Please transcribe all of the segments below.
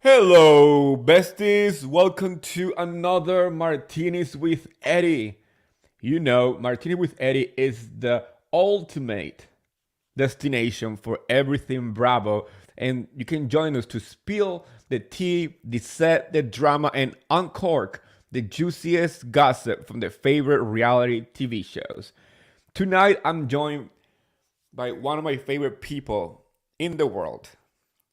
Hello, besties. Welcome to another Martinis with Eddie. You know, Martini with Eddie is the ultimate destination for everything Bravo, and you can join us to spill the tea, dissect the drama, and uncork the juiciest gossip from the favorite reality TV shows. Tonight, I'm joined by one of my favorite people in the world.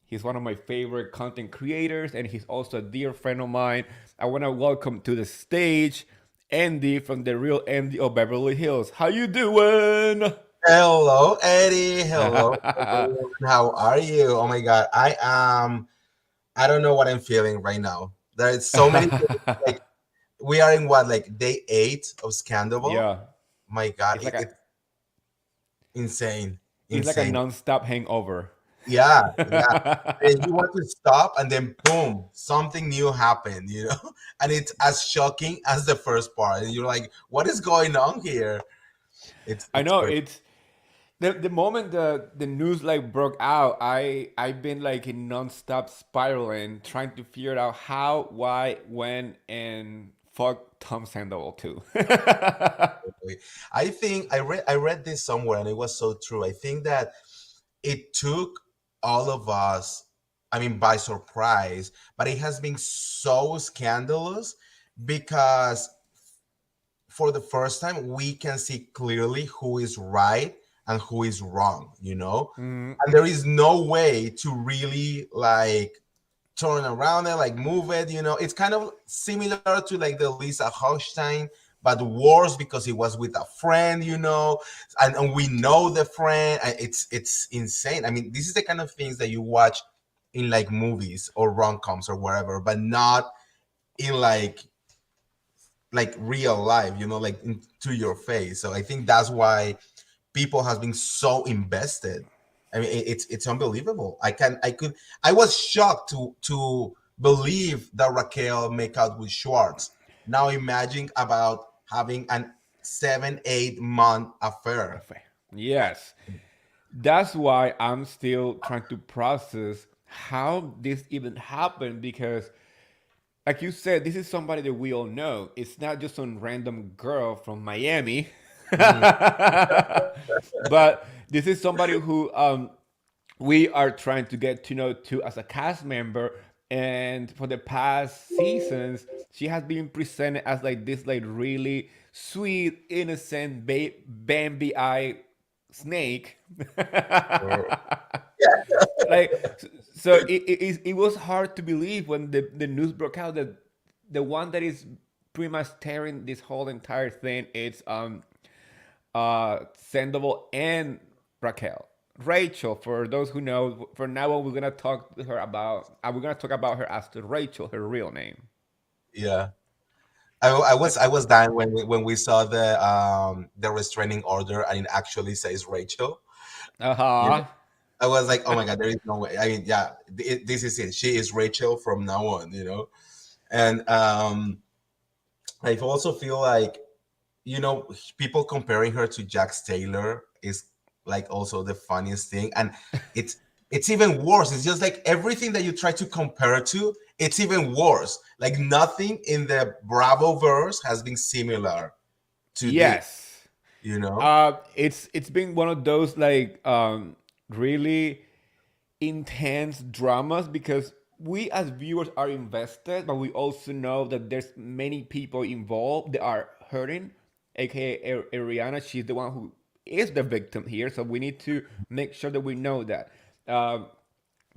He's one of my favorite content creators, and he's also a dear friend of mine. I want to welcome to the stage Andy from the real Andy of Beverly Hills. How you doing? Hello, Eddie. Hello, everyone. How are you? Oh my God, I am. I don't know what I'm feeling right now. There's so many things. Like we are in what, like day 8 of Scandoval. Yeah, My God, it's like a it's insane, it's like a insane. non-stop hangover. Yeah, yeah. And you want to stop, and then boom, something new happened. And it's as shocking as the first part. And you're like, what is going on here? It's I it's know crazy. it's the moment the news like broke out. I've been like in non-stop spiraling, trying to figure out how, why, when, and fuck Tom Sandoval too. I think I read this somewhere and it was so true. I think that it took all of us, I mean, by surprise, but it has been so scandalous because for the first time we can see clearly who is right and who is wrong. Mhm. And there is no way to really like turn around and like move it. It's kind of similar to like the Lisa Holstein, but worse because it was with a friend. And we know the friend, and it's insane. I mean, this is the kind of things that you watch in like movies or rom-coms or whatever, but not in like real life, like to your face. So I think that's why people has been so invested. I mean, it's unbelievable. I was shocked to believe that Raquel make out with Schwartz. Now imagine about having an 7-8 month affair. Yes. That's why I'm still trying to process how this even happened because, like you said, this is somebody that we all know. It's not just some random girl from Miami, Mhm. but this is somebody who we are trying to get to know too as a cast member. And for the past seasons, she has been presented as like this, like really sweet, innocent, Bambi eye snake. Like so it was hard to believe when the news broke out that the one that is pretty much tearing this whole entire thing it's Sandoval and Raquel. Rachel, for those who know, for now on we're gonna talk to her about we're gonna talk about her as to Rachel, her real name. Yeah. I was dying when we saw the restraining order and it actually says Rachel. You know, Uh-huh. I was like, oh my God, there is no way. I mean, yeah, this is it. She is Rachel from now on. And I also feel like, you know, people comparing her to Jax Taylor is like also the funniest thing. And it's it's even worse. It's just like everything that you try to compare to, it's even worse. Like nothing in the Bravo verse has been similar to this, Yes. you know? It's been one of those like really intense dramas because we as viewers are invested, but we also know that there's many people involved that are hurting, aka Ariana. She's the one who is the victim here, so we need to make sure that we know that. Um,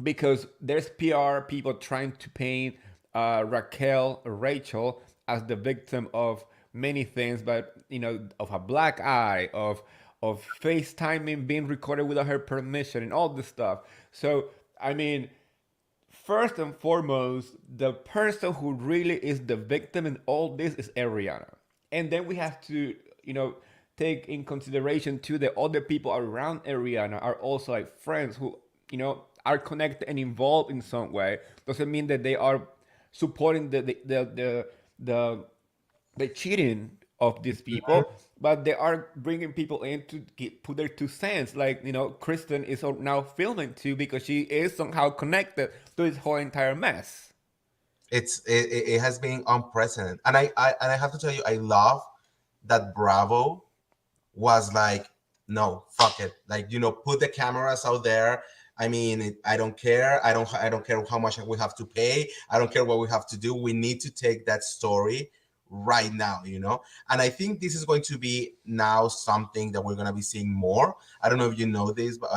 because there's PR people trying to paint Raquel, Rachel, as the victim of many things, but of a black eye, of FaceTiming being recorded without her permission, and all this stuff. So, I mean, first and foremost, the person who really is the victim in all this is Ariana, and then we have to, take in consideration too that other people around Ariana are also like friends who are connected and involved in some way. Doesn't mean that they are supporting the cheating of these people, but they are bringing people in to put their 2 cents. Like, Kristen is now filming too because she is somehow connected to this whole entire mess. It has been unprecedented, and I have to tell you, I love that Bravo was like, no, fuck it, like, put the cameras out there. I mean, I don't care. I don't care how much we have to pay. I don't care what we have to do. We need to take that story right now. And I think this is going to be now something that we're going to be seeing more. I don't know if you know this, but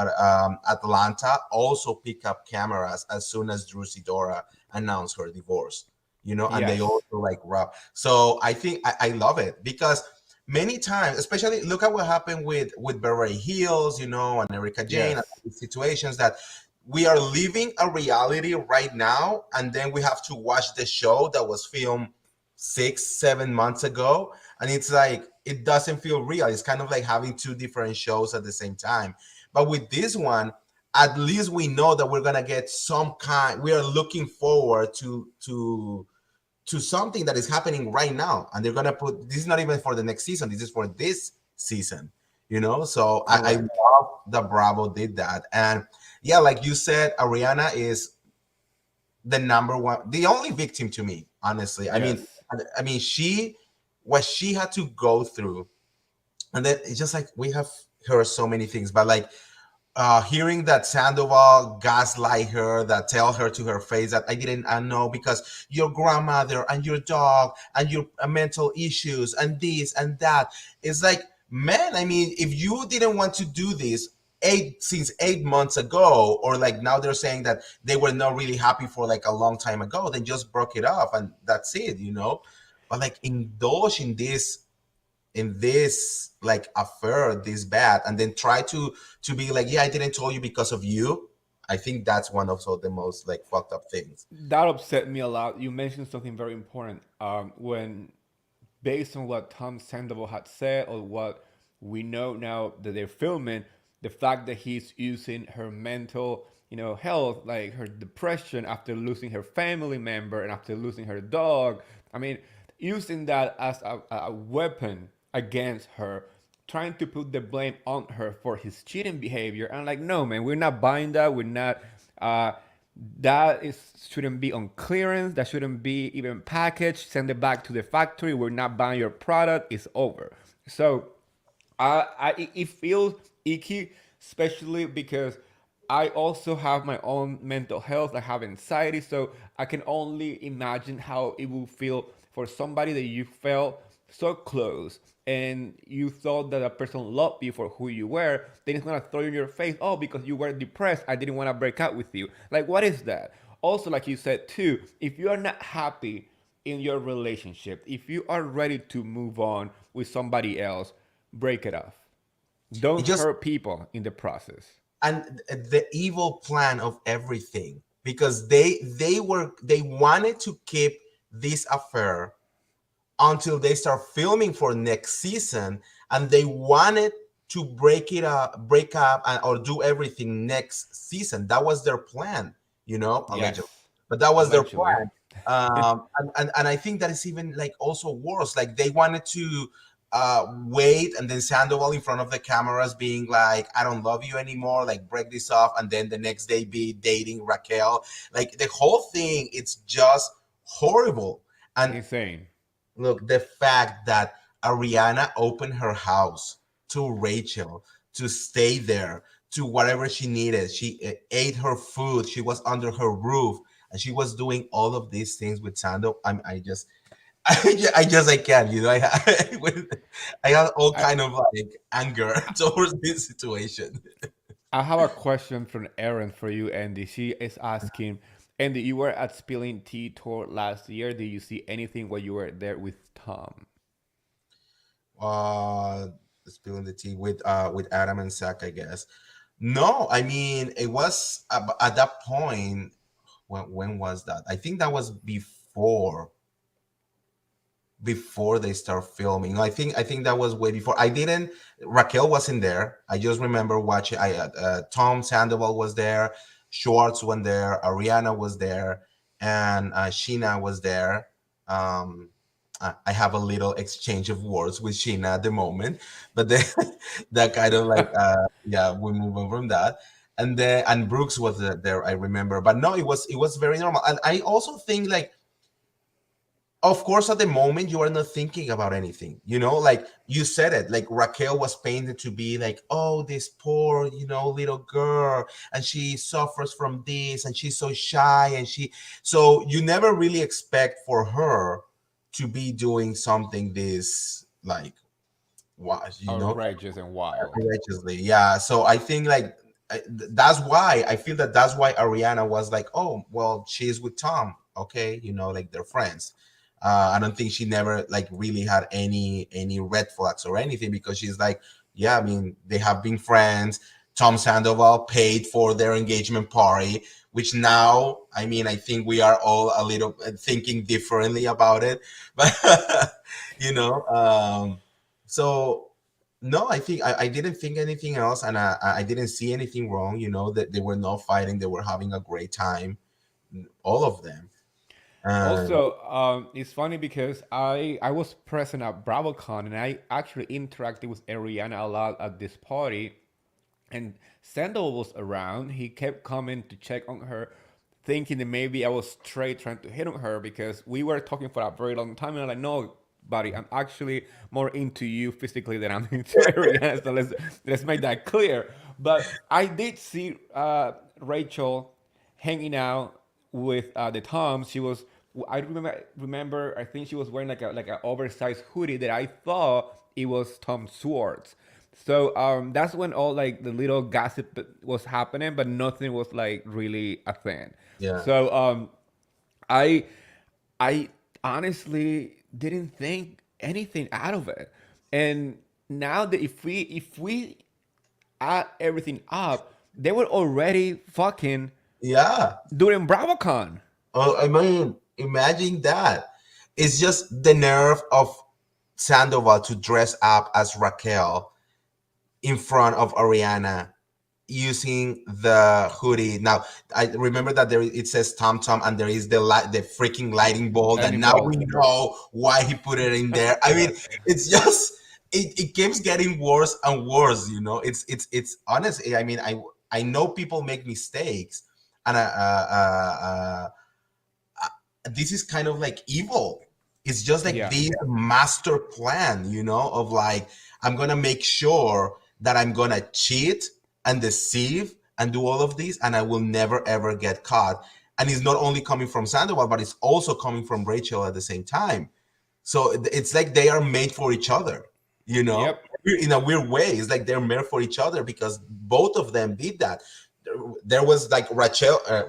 Atlanta also pick up cameras as soon as Drew Sidora announced her divorce, and they Yes. also like Rob. So I think I love it because many times, especially look at what happened with Beverly Hills, and Erica Jane, and Yes. these situations that we are living a reality right now, and then we have to watch the show that was filmed 6 7 months ago, and it's like it doesn't feel real. It's kind of like having two different shows at the same time. But with this one, at least we know that we're gonna get some kind. We are looking forward to something that is happening right now, and they're gonna put this is not even for the next season, this is for this season. So I Correct. love that Bravo did that. And yeah, like you said, Ariana is the number one, the only victim to me, honestly. i mean Yes. i mean she what she had to go through, and then it's just like we have heard so many things, but like hearing that Sandoval gaslight her, that tell her to her face that I know because your grandmother and your dog and your mental issues and this and that. It's like, man, I mean, if you didn't want to do this since 8 months ago, or like now they're saying that they were not really happy for like a long time ago, then just broke it off and that's it. But like indulge in this like affair this bad, and then try to be like, yeah, I didn't tell you because of you. I think that's one of the most like fucked up things. That upset me a lot. You mentioned something very important. When, based on what Tom Sandoval had said or what we know now that they're filming, the fact that he's using her mental, health, like her depression after losing her family member and after losing her dog. I mean, using that as a weapon against her, trying to put the blame on her for his cheating behavior. And like, no, man, we're not buying that. We're not. That is shouldn't be on clearance. That shouldn't be even packaged. Send it back to the factory. We're not buying your product. It's over. So, it feels icky, especially because I also have my own mental health. I have anxiety, so I can only imagine how it will feel for somebody that you felt so close and you thought that a person loved you for who you were, then it's gonna throw you in your face, oh, because you were depressed, I didn't want to break up with you. Like, what is that? Also, like you said too, if you are not happy in your relationship, if you are ready to move on with somebody else, break it off. It Don't just hurt people in the process. and the evil plan of everything, because they wanted to keep this affair until they start filming for next season, and they wanted to break up, or do everything next season. That was their plan, allegedly. Yes, But that was their allegedly. plan. And I think that is even like also worse. Like they wanted to wait, and then Sandoval in front of the cameras being like, I don't love you anymore, like break this off, and then the next day be dating Raquel. Like the whole thing, it's just horrible. And Insane. look, the fact that Ariana opened her house to Rachel to stay there, to whatever she needed. She ate her food. She was under her roof, and she was doing all of these things with Sando. I just, I can't. I have all I, kind of like anger towards this situation. I have a question from Erin for you, Andy. She is asking, Andy, you were at Spilling Tea Tour last year. Did you see anything while you were there with Tom? Uh, Spilling the tea with Adam and Zach, I guess. No, I mean it was at that point. When was that? I think that was before they start filming. I think that was way before. I didn't. Raquel wasn't there. I just remember watching. Tom Sandoval was there. Schwartz was there. Ariana was there, and Sheena was there. Um, I have a little exchange of words with Sheena at the moment, but then that kind of like yeah, we move on from that. And then and Brooks was there, I remember, but no, it was very normal. And I also think like, of course, at the moment you are not thinking about anything, like you said it, like Raquel was painted to be like, oh, this poor, little girl, and she suffers from this, and she's so shy, and so you never really expect for her to be doing something this like what, Outrageous and wild. righteously. Yeah. So I think like that's why I feel that's why Ariana was like, oh, well, she's with Tom. Okay. Like they're friends. I don't think she never like really had any red flags or anything, because she's like, yeah, I mean, they have been friends. Tom Sandoval paid for their engagement party, which now, I mean, I think we are all a little thinking differently about it, but you know, so no, I think I didn't think anything else, and I didn't see anything wrong. That they were not fighting; they were having a great time, all of them. And Also, it's funny because I was present at BravoCon and I actually interacted with Ariana a lot at this party. And Sandal was around. He kept coming to check on her, thinking that maybe I was straight trying to hit on her because we were talking for a very long time. And I'm like, no, buddy, I'm actually more into you physically than I'm into Ariana. So let's make that clear. But I did see Rachel hanging out with the Toms. She was. I remember. I think she was wearing like an oversized hoodie that I thought it was Tom Swartz. So that's when all like the little gossip was happening, but nothing was like really a thing. yeah, So I I honestly didn't think anything out of it. And now that if we add everything up, they were already fucking yeah. during BravoCon. Oh, I mean, imagine that. It's just the nerve of Sandoval to dress up as Raquel in front of Ariana using the hoodie. Now, I remember that there it says Tom Tom, and there is the freaking lighting ball that Lightning now we bolt. know why he put it in there. I mean, it's just it keeps getting worse and worse. It's honestly. I mean, I know people make mistakes, and this is kind of like evil. It's just like Yeah. this master plan, of like, I'm gonna make sure that I'm gonna cheat and deceive and do all of these, and I will never ever get caught. And it's not only coming from Sandoval, but it's also coming from Rachel at the same time. So it's like they are made for each other, Yep. in a weird way. It's like they're made for each other because both of them did that. There was like Rachel. I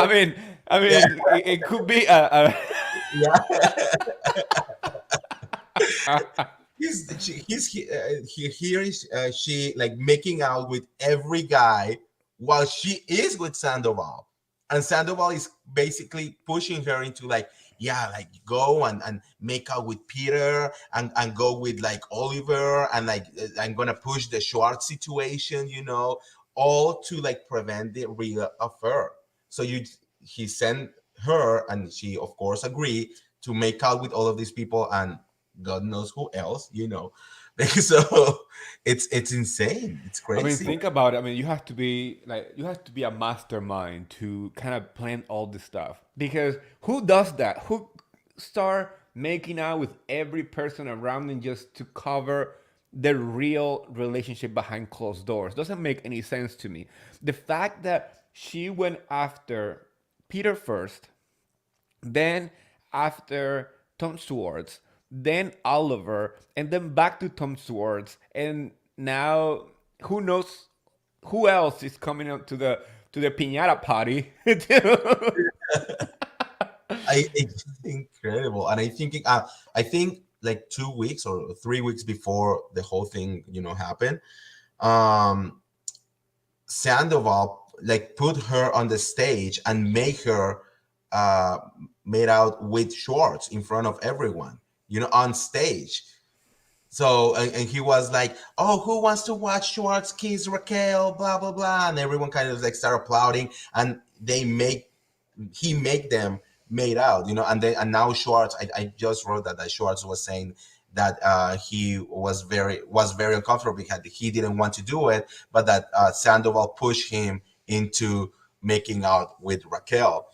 mean, I Yeah, mean, it could be yeah. Here is she like making out with every guy while she is with Sandoval, and Sandoval is basically pushing her into like, yeah, like go and make out with Peter, and go with like Oliver, and like I'm gonna push the Schwartz situation, all to like prevent the real affair. So he sent her, and she of course agreed to make out with all of these people, and God knows who else, So it's insane. It's I mean, crazy. think about it. I mean, you have to be a mastermind to kind of plan all this stuff. Because who does that? Who start making out with every person around them just to cover the real relationship behind closed doors? Doesn't make any sense to me. The fact that she went after Peter first, then after Tom Swartz, then Oliver, and then back to Tom Swartz, and now who knows who else is coming up to the piñata party? It's incredible, and I think like 2 weeks or 3 weeks before the whole thing, happened. Um, Sandoval like put her on the stage and make her uh made out with Schwartz in front of everyone, on stage. So and he was like, "Oh, who wants to watch Schwartz kiss Raquel?" Blah blah blah, and everyone kind of like started applauding, and he make them made out, and now Schwartz, I just wrote that Schwartz was saying that he was very uncomfortable because he didn't want to do it, but that Sandoval pushed him into making out with Raquel.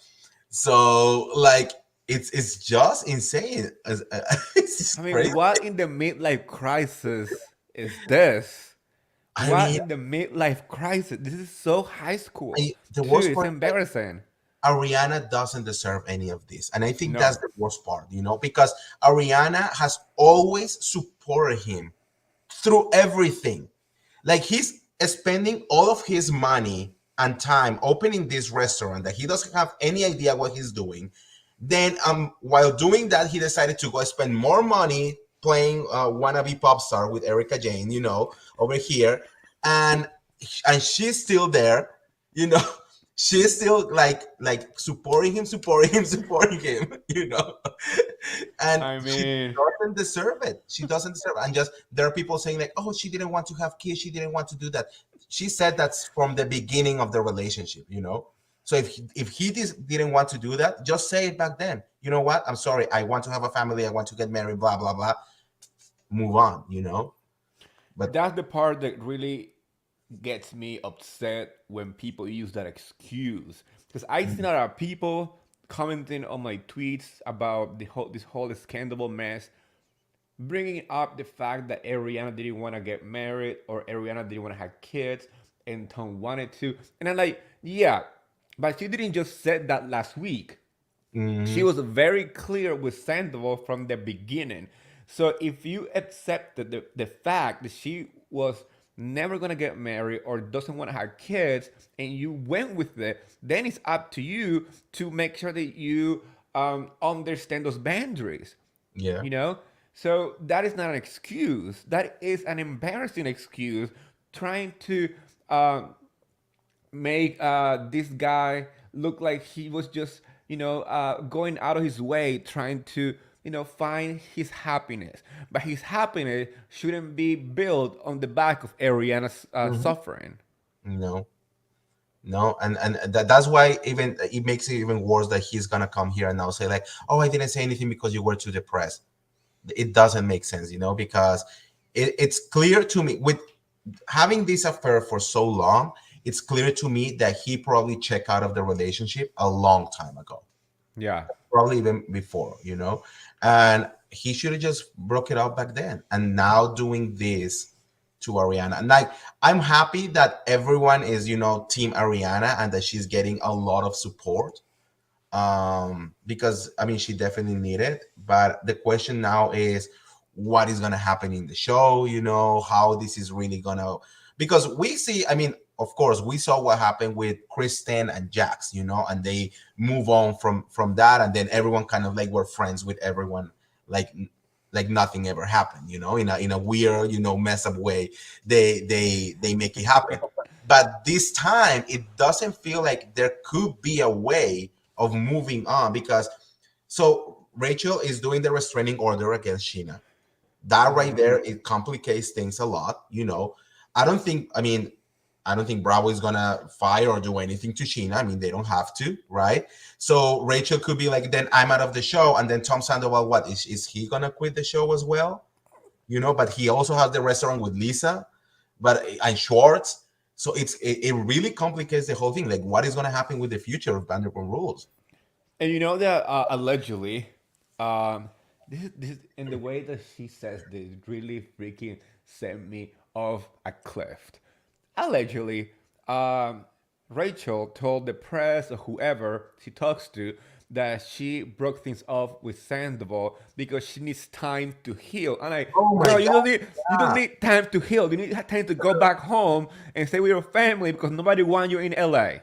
So like it's just insane. It's I just mean, crazy. what in the midlife crisis is this? I What mean, in the midlife crisis? This is so high school. the Too, worst it's part is like embarrassing. Ariana doesn't deserve any of this. And I think that's No. the worst part, because Ariana has always supported him through everything. Like he's spending all of his money and time opening this restaurant that he doesn't have any idea what he's doing. Then while doing that, he decided to go spend more money playing wannabe pop star with Erica Jane, over here. And she's still there, you know. She's still like supporting him, supporting him, supporting him, and I she mean, doesn't deserve it. She doesn't deserve it. And just there are people saying like, oh, she didn't want to have kids. She didn't want to do that. She said that's from the beginning of the relationship. So if he didn't want to do that, just say it back then. You know what? I'm sorry. I want to have a family. I want to get married. Blah blah blah. Move on. But that's the part that really gets me upset when people use that excuse. Because I see a lot of people commenting on my tweets about this whole scandal mess, bringing up the fact that Ariana didn't want to get married or Ariana didn't want to have kids and Tom wanted to. And I'm like, yeah, but she didn't just said that last week. She mhm, was very clear with Sandoval from the beginning. So if you accepted the fact that she was never gonna get married or doesn't want to have kids and you went with it, then it's up to you to make sure that you understand those boundaries. yeah. You know? So that is not an excuse. That is an embarrassing excuse trying to make this guy look like he was just going out of his way trying to find his happiness, but his happiness shouldn't be built on the back of Ariana's Mhm. suffering. No, no, and that's why even it makes it even worse that he's gonna come here and now say like, oh, I didn't say anything because you were too depressed. It doesn't make sense, because it's clear to me with having this affair for so long. It's clear to me that he probably checked out of the relationship a long time ago, Yeah. probably even before. And he should have just broke it up back then. And now doing this to Ariana, and like I'm happy that everyone is team Ariana and that she's getting a lot of support, because I mean she definitely needed it. But the question now is what is gonna happen in the show, how this is really gonna, because we see, I mean, of course we saw what happened with Kristen and Jax, and they move on from that, and then everyone kind of like were friends with everyone, like nothing ever happened, in a weird, mess up way. They make it happen. But this time it doesn't feel like there could be a way of moving on, because so Rachel is doing the restraining order against Sheena. That right Hmm. there, it complicates things a lot. I don't think, I mean, I don't think Bravo is gonna fire or do anything to Sheena. I mean, they don't have to, right? So Rachel could be like, then I'm out of the show, and then Tom Sandoval, what is he gonna quit the show as well? But he also has the restaurant with Lisa, but and Schwartz. So it really complicates the whole thing. Like, what is gonna happen with the future of Vanderpump Rules? And you know that allegedly, this in the way that she says this really freaking sent me off a cliff. Allegedly, Rachel told the press or whoever she talks to that she broke things off with Sandoval because she needs time to heal. And like, Oh my girl, god! you don't Yeah. need time to heal. You need time to go back home and stay with your family because nobody wants you in LA.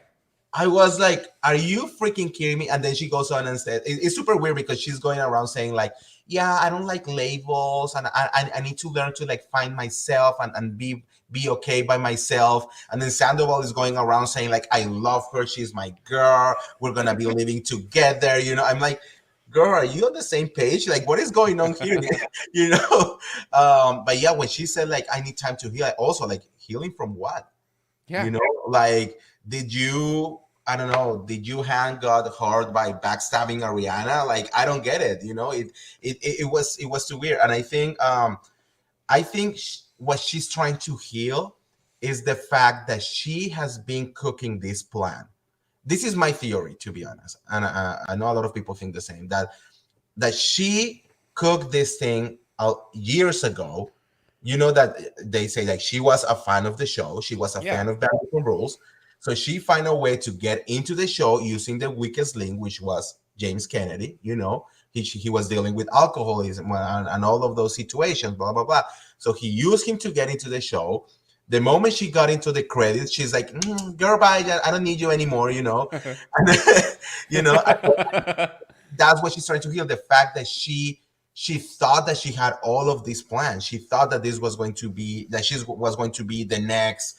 I was like, "Are you freaking kidding me?" And then she goes on and said, "It's super weird because she's going around saying like, yeah, I don't like labels, and I need to learn to like find myself and be okay by myself." And then Sandoval is going around saying like, "I love her. She's my girl. We're gonna be living together." I'm like, "Girl, are you on the same page? Like, what is going on here?" you know. But yeah, when she said like, "I need time to heal," I also like healing from what? Yeah. Like, did you I don't know, did you hand got hurt by backstabbing Ariana? Like, I don't get it. It was too weird. And I think what she's trying to heal is the fact that she has been cooking this plan. This is my theory, to be honest, and I know a lot of people think the same. That she cooked this thing out years ago. You know that they say like she was a fan of the show. She was a Yeah. fan of Vanderpump Rules. So she found a way to get into the show using the weakest link, which was James Kennedy. He was dealing with alcoholism and all of those situations, blah, blah, blah. So he used him to get into the show. The moment she got into the credits, she's like, girl, bye. I don't need you anymore. And, that's what she's trying to heal, the fact that she thought that she had all of these plans. She thought that this was going to be that she was going to be the next,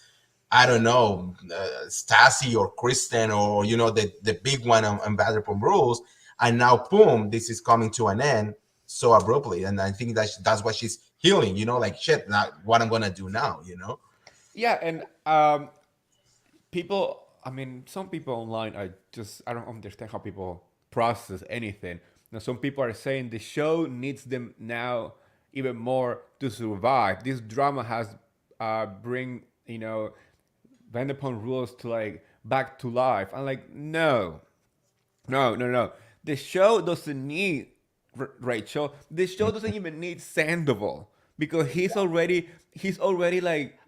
I don't know, Stassi or Kristen, or the big one on Vanderpump Rules. And now boom, this is coming to an end so abruptly. And I think that's what she's healing, like, shit, now what I'm gonna do now. Yeah, and people, I mean, some people online are just, I don't understand how people process anything. Now, some people are saying the show needs them now even more to survive. This drama has bring, Vanderpump Rules to like back to life. I'm like, no, no, no, no. The show doesn't need Rachel. The show doesn't even need Sandoval because he's already like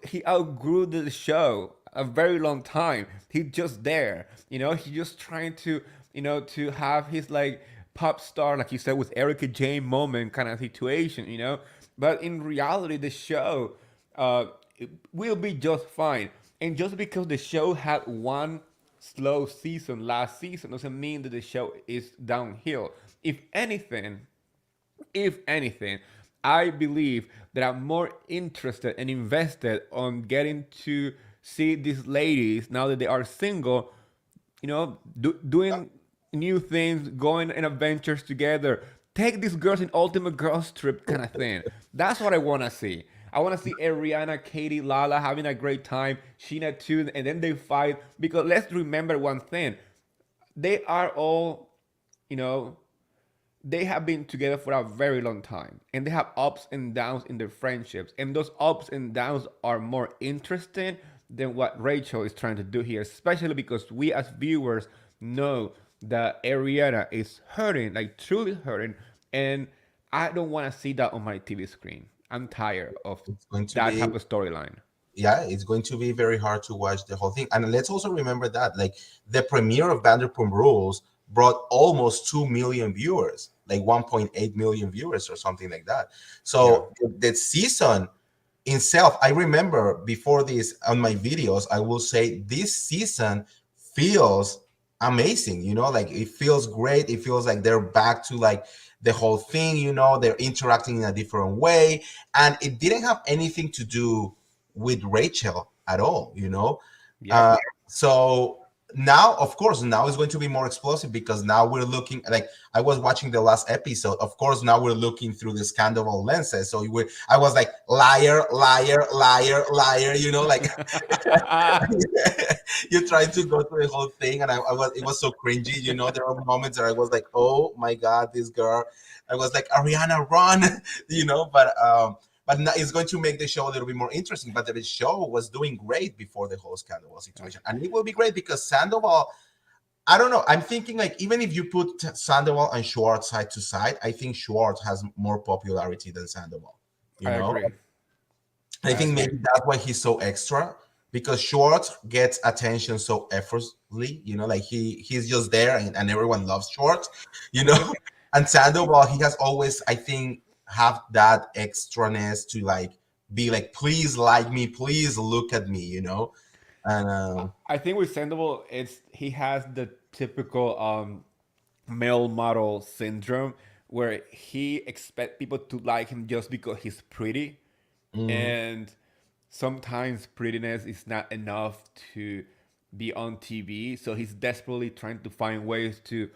he outgrew the show a very long time. He's just there, He's just trying to to have his like pop star, like you said, with Erica Jane moment kind of situation. But in reality, the show it will be just fine. And just because the show had one slow season last season doesn't mean that the show is downhill. If anything, I believe that I'm more interested and invested on getting to see these ladies now that they are single, doing new things, going on adventures together. Take these girls in ultimate girls trip kind of thing. That's what I want to see. I want to see Ariana, Katie, Lala having a great time, Sheena too, and then they fight. Because let's remember one thing: they are all, you know, they have been together for a very long time, and they have ups and downs in their friendships, and those ups and downs are more interesting than what Rachel is trying to do here, especially because we as viewers know that Ariana is hurting, like truly hurting, and I don't want to see that on my TV screen. I'm tired of It's going to that be type of storyline. Yeah, it's going to be very hard to watch the whole thing. And let's also remember that, like, the premiere of Vanderpump Rules brought almost 2 million viewers, like 1.8 million viewers or something like that. Yeah. So the season itself, I remember before this on my videos, I will say this season feels amazing. Like, it feels great. It feels like they're back to like the whole thing. They're interacting in a different way, and it didn't have anything to do with Rachel at all. Yep. Uh, so now, of course, now it's going to be more explosive because now we're looking, like, I was watching the last episode. Of course, now we're looking through the Scandoval lenses. So I was like, liar, liar, liar, liar. Like, you try to go through the whole thing, and it was so cringy. There were moments where I was like, oh my god, this girl. I was like, Ariana, run. But now it's going to make the show a little bit more interesting. But the show was doing great before the whole Scandoval situation, and it will be great because Sandoval. I don't know. I'm thinking, like, even if you put Sandoval and Schwartz side to side, I think Schwartz has more popularity than Sandoval. You I know, agree. I I think agree. maybe that's why he's so extra, because Schwartz gets attention so effortlessly. Like, he's just there, and everyone loves Schwartz. You know, and Sandoval, he has always, I think, have that extraness to, like, be like, please like me, please look at me. And I think with Sandoval, he has the typical male model syndrome where he expect people to like him just because he's pretty, mhm, and sometimes prettiness is not enough to be on TV. So he's desperately trying to find ways to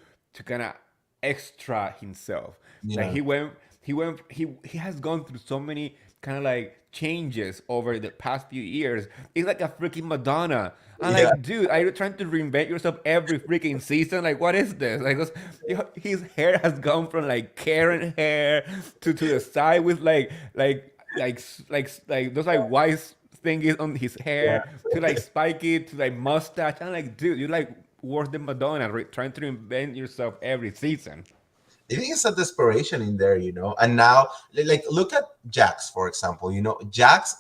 kind of extra himself. Like yeah, he has gone through so many kind of like changes over the past few years. It's like a freaking Madonna. I'm Yeah. like, dude, are you trying to reinvent yourself every freaking season? Like, what is this? Like, his hair has gone from like Karen hair to the side with like those like white thingies on his Yeah. hair to like spiky to like mustache. I'm like, dude, you're like worse than Madonna, trying to reinvent yourself every season. I think it's a desperation in there, And now, like, look at Jax, for example. Jax,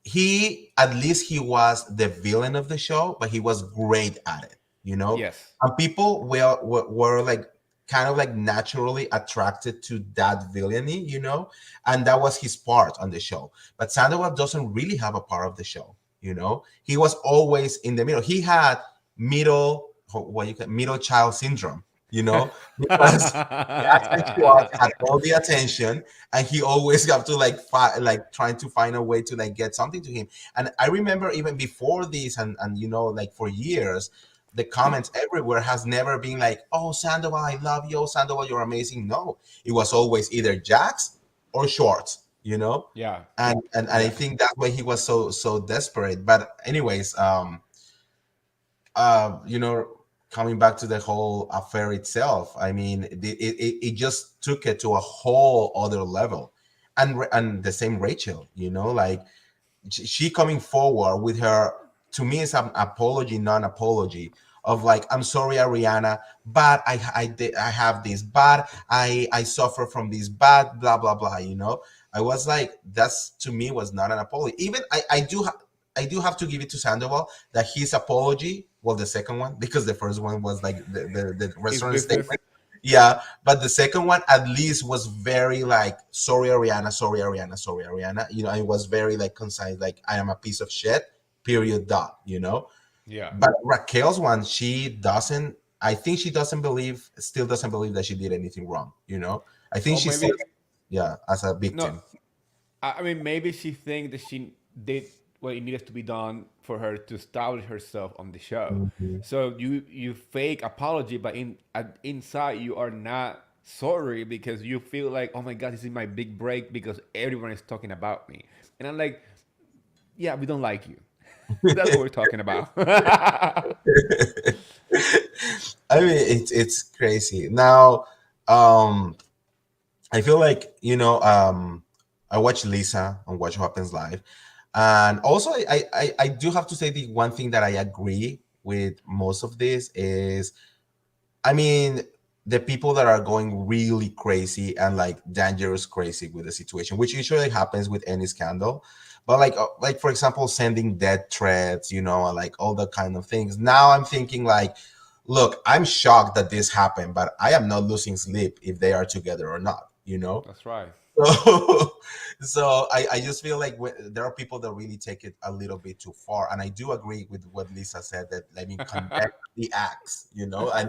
he at least he was the villain of the show, but he was great at it. Yes. And people were like kind of like naturally attracted to that villainy, and that was his part on the show. But Sandoval doesn't really have a part of the show. He was always in the middle. He had middle child syndrome, because Jack and Schwartz had all the attention, and he always got to like trying to find a way to like get something to him. And I remember even before this, and like for years, the comments everywhere has never been like, "Oh, Sandoval, I love you. Oh, Sandoval, you're amazing." No, it was always either Jax or Schwartz. Yeah. And I Yeah. think that's why he was so desperate. But anyways, uh, you know, coming back to the whole affair itself, I mean, it just took it to a whole other level. And the same Rachel, like she coming forward with her, to me, it's an apology, non-apology of like, I'm sorry, Ariana, but I have this, but I suffer from this, but blah blah blah. I was like, that's, to me, was not an apology. Even I do have to give it to Sandoval that his apology, well, the second one, because the first one was like the His restaurant business. statement. Yeah, but the second one at least was very like, sorry, Ariana, sorry, Ariana, sorry, Ariana. It was very like concise, like, I am a piece of shit, period, dot. Yeah. But Raquel's one, she doesn't, I think she doesn't believe, still doesn't believe that she did anything wrong. I think Or she sees, maybe yeah, as a no. victim. I mean, maybe she thinks that she did what it needed to be done for her to establish herself on the show. Mhm. So you fake apology, but inside you are not sorry because you feel like, oh my god, this is my big break because everyone is talking about me. And I'm like, yeah, we don't like you. That's what we're talking about. I mean, it's crazy. Now, um, I feel like, I watch Lisa on What Happens Live, and also I do have to say the one thing that I agree with most of this is, I mean, the people that are going really crazy and like dangerous crazy with the situation, which usually happens with any scandal. But like for example, sending death threats, and like all the kind of things. Now I'm thinking like, look, I'm shocked that this happened, but I am not losing sleep if they are together or not. That's right. So, so I just feel like there are people that really take it a little bit too far, and I do agree with what Lisa said, that, I mean, condemn the acts, and like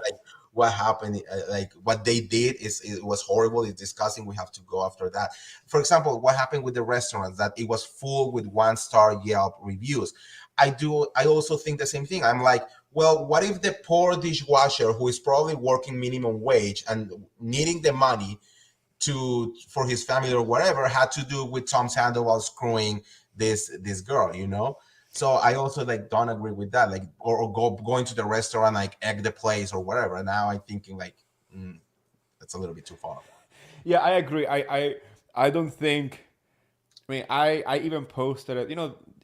what happened, like what they did it was horrible. It's disgusting. We have to go after that. For example, what happened with the restaurants, that it was full with 1-star Yelp reviews. I also think the same thing. I'm like, well, what if the poor dishwasher who is probably working minimum wage and needing the money for his family or whatever had to do with Tom Sandoval screwing this girl. So I also like don't agree with that, like, or going to the restaurant, like, egg the place or whatever. And now I'm thinking like, that's a little bit too far. Yeah, I agree. I don't think. I mean, I even posted it.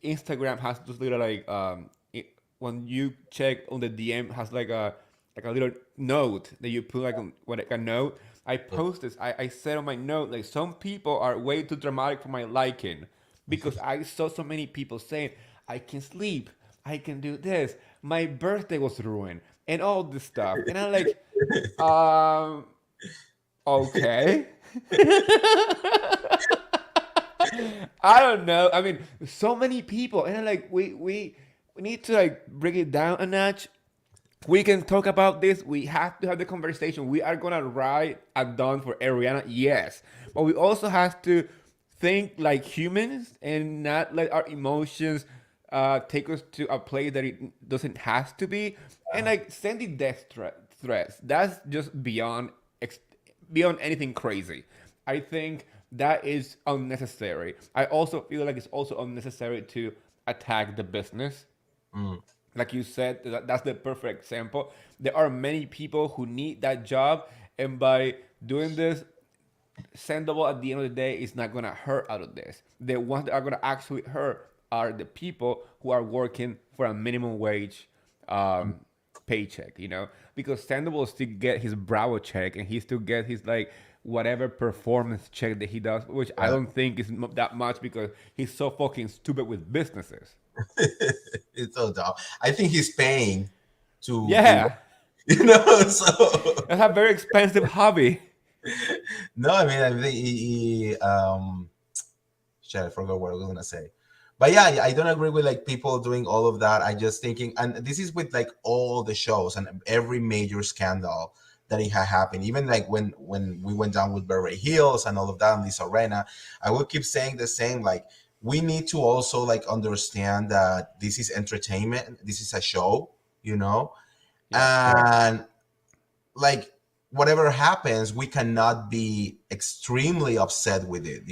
Instagram has this little like when you check on the DM has like a little note that you put like a note. I posted. I said on my note like some people are way too dramatic for my liking because I saw so many people saying I can sleep, I can do this, my birthday was ruined, and all this stuff, and I'm like, um, okay. I don't know. I mean, so many people, and I'm like, we need to like bring it down a notch. We can talk about this. We have to have the conversation. We are gonna write a done for Ariana, yes, but we also have to think like humans and not let our emotions take us to a place that it doesn't have to be. And like sending threats, that's just beyond anything crazy. I think that is unnecessary. I also feel like it's also unnecessary to attack the business. Mm, Like you said, that's the perfect example. There are many people who need that job, and by doing this, Sandoval at the end of the day is not gonna hurt out of this. The ones that are gonna actually hurt are the people who are working for a minimum wage mm, paycheck, because Sandoval still get his Bravo check and he still get his like whatever performance check that he does, which I yeah. don't think is that much because he's so fucking stupid with businesses. It's so dumb. I think he's paying to do, Yeah, so that's a very expensive hobby. no, I mean, I think shit, I forgot what I was gonna say. But yeah, I don't agree with like people doing all of that. I just thinking, and this is with like all the shows and every major scandal that it had happened. Even like when we went down with Beverly Hills and all of that and Lisa Arena, I will keep saying the same. Like we need to also like understand that this is entertainment. This is a show, you know, Yeah, and like whatever happens we cannot be extremely upset with it,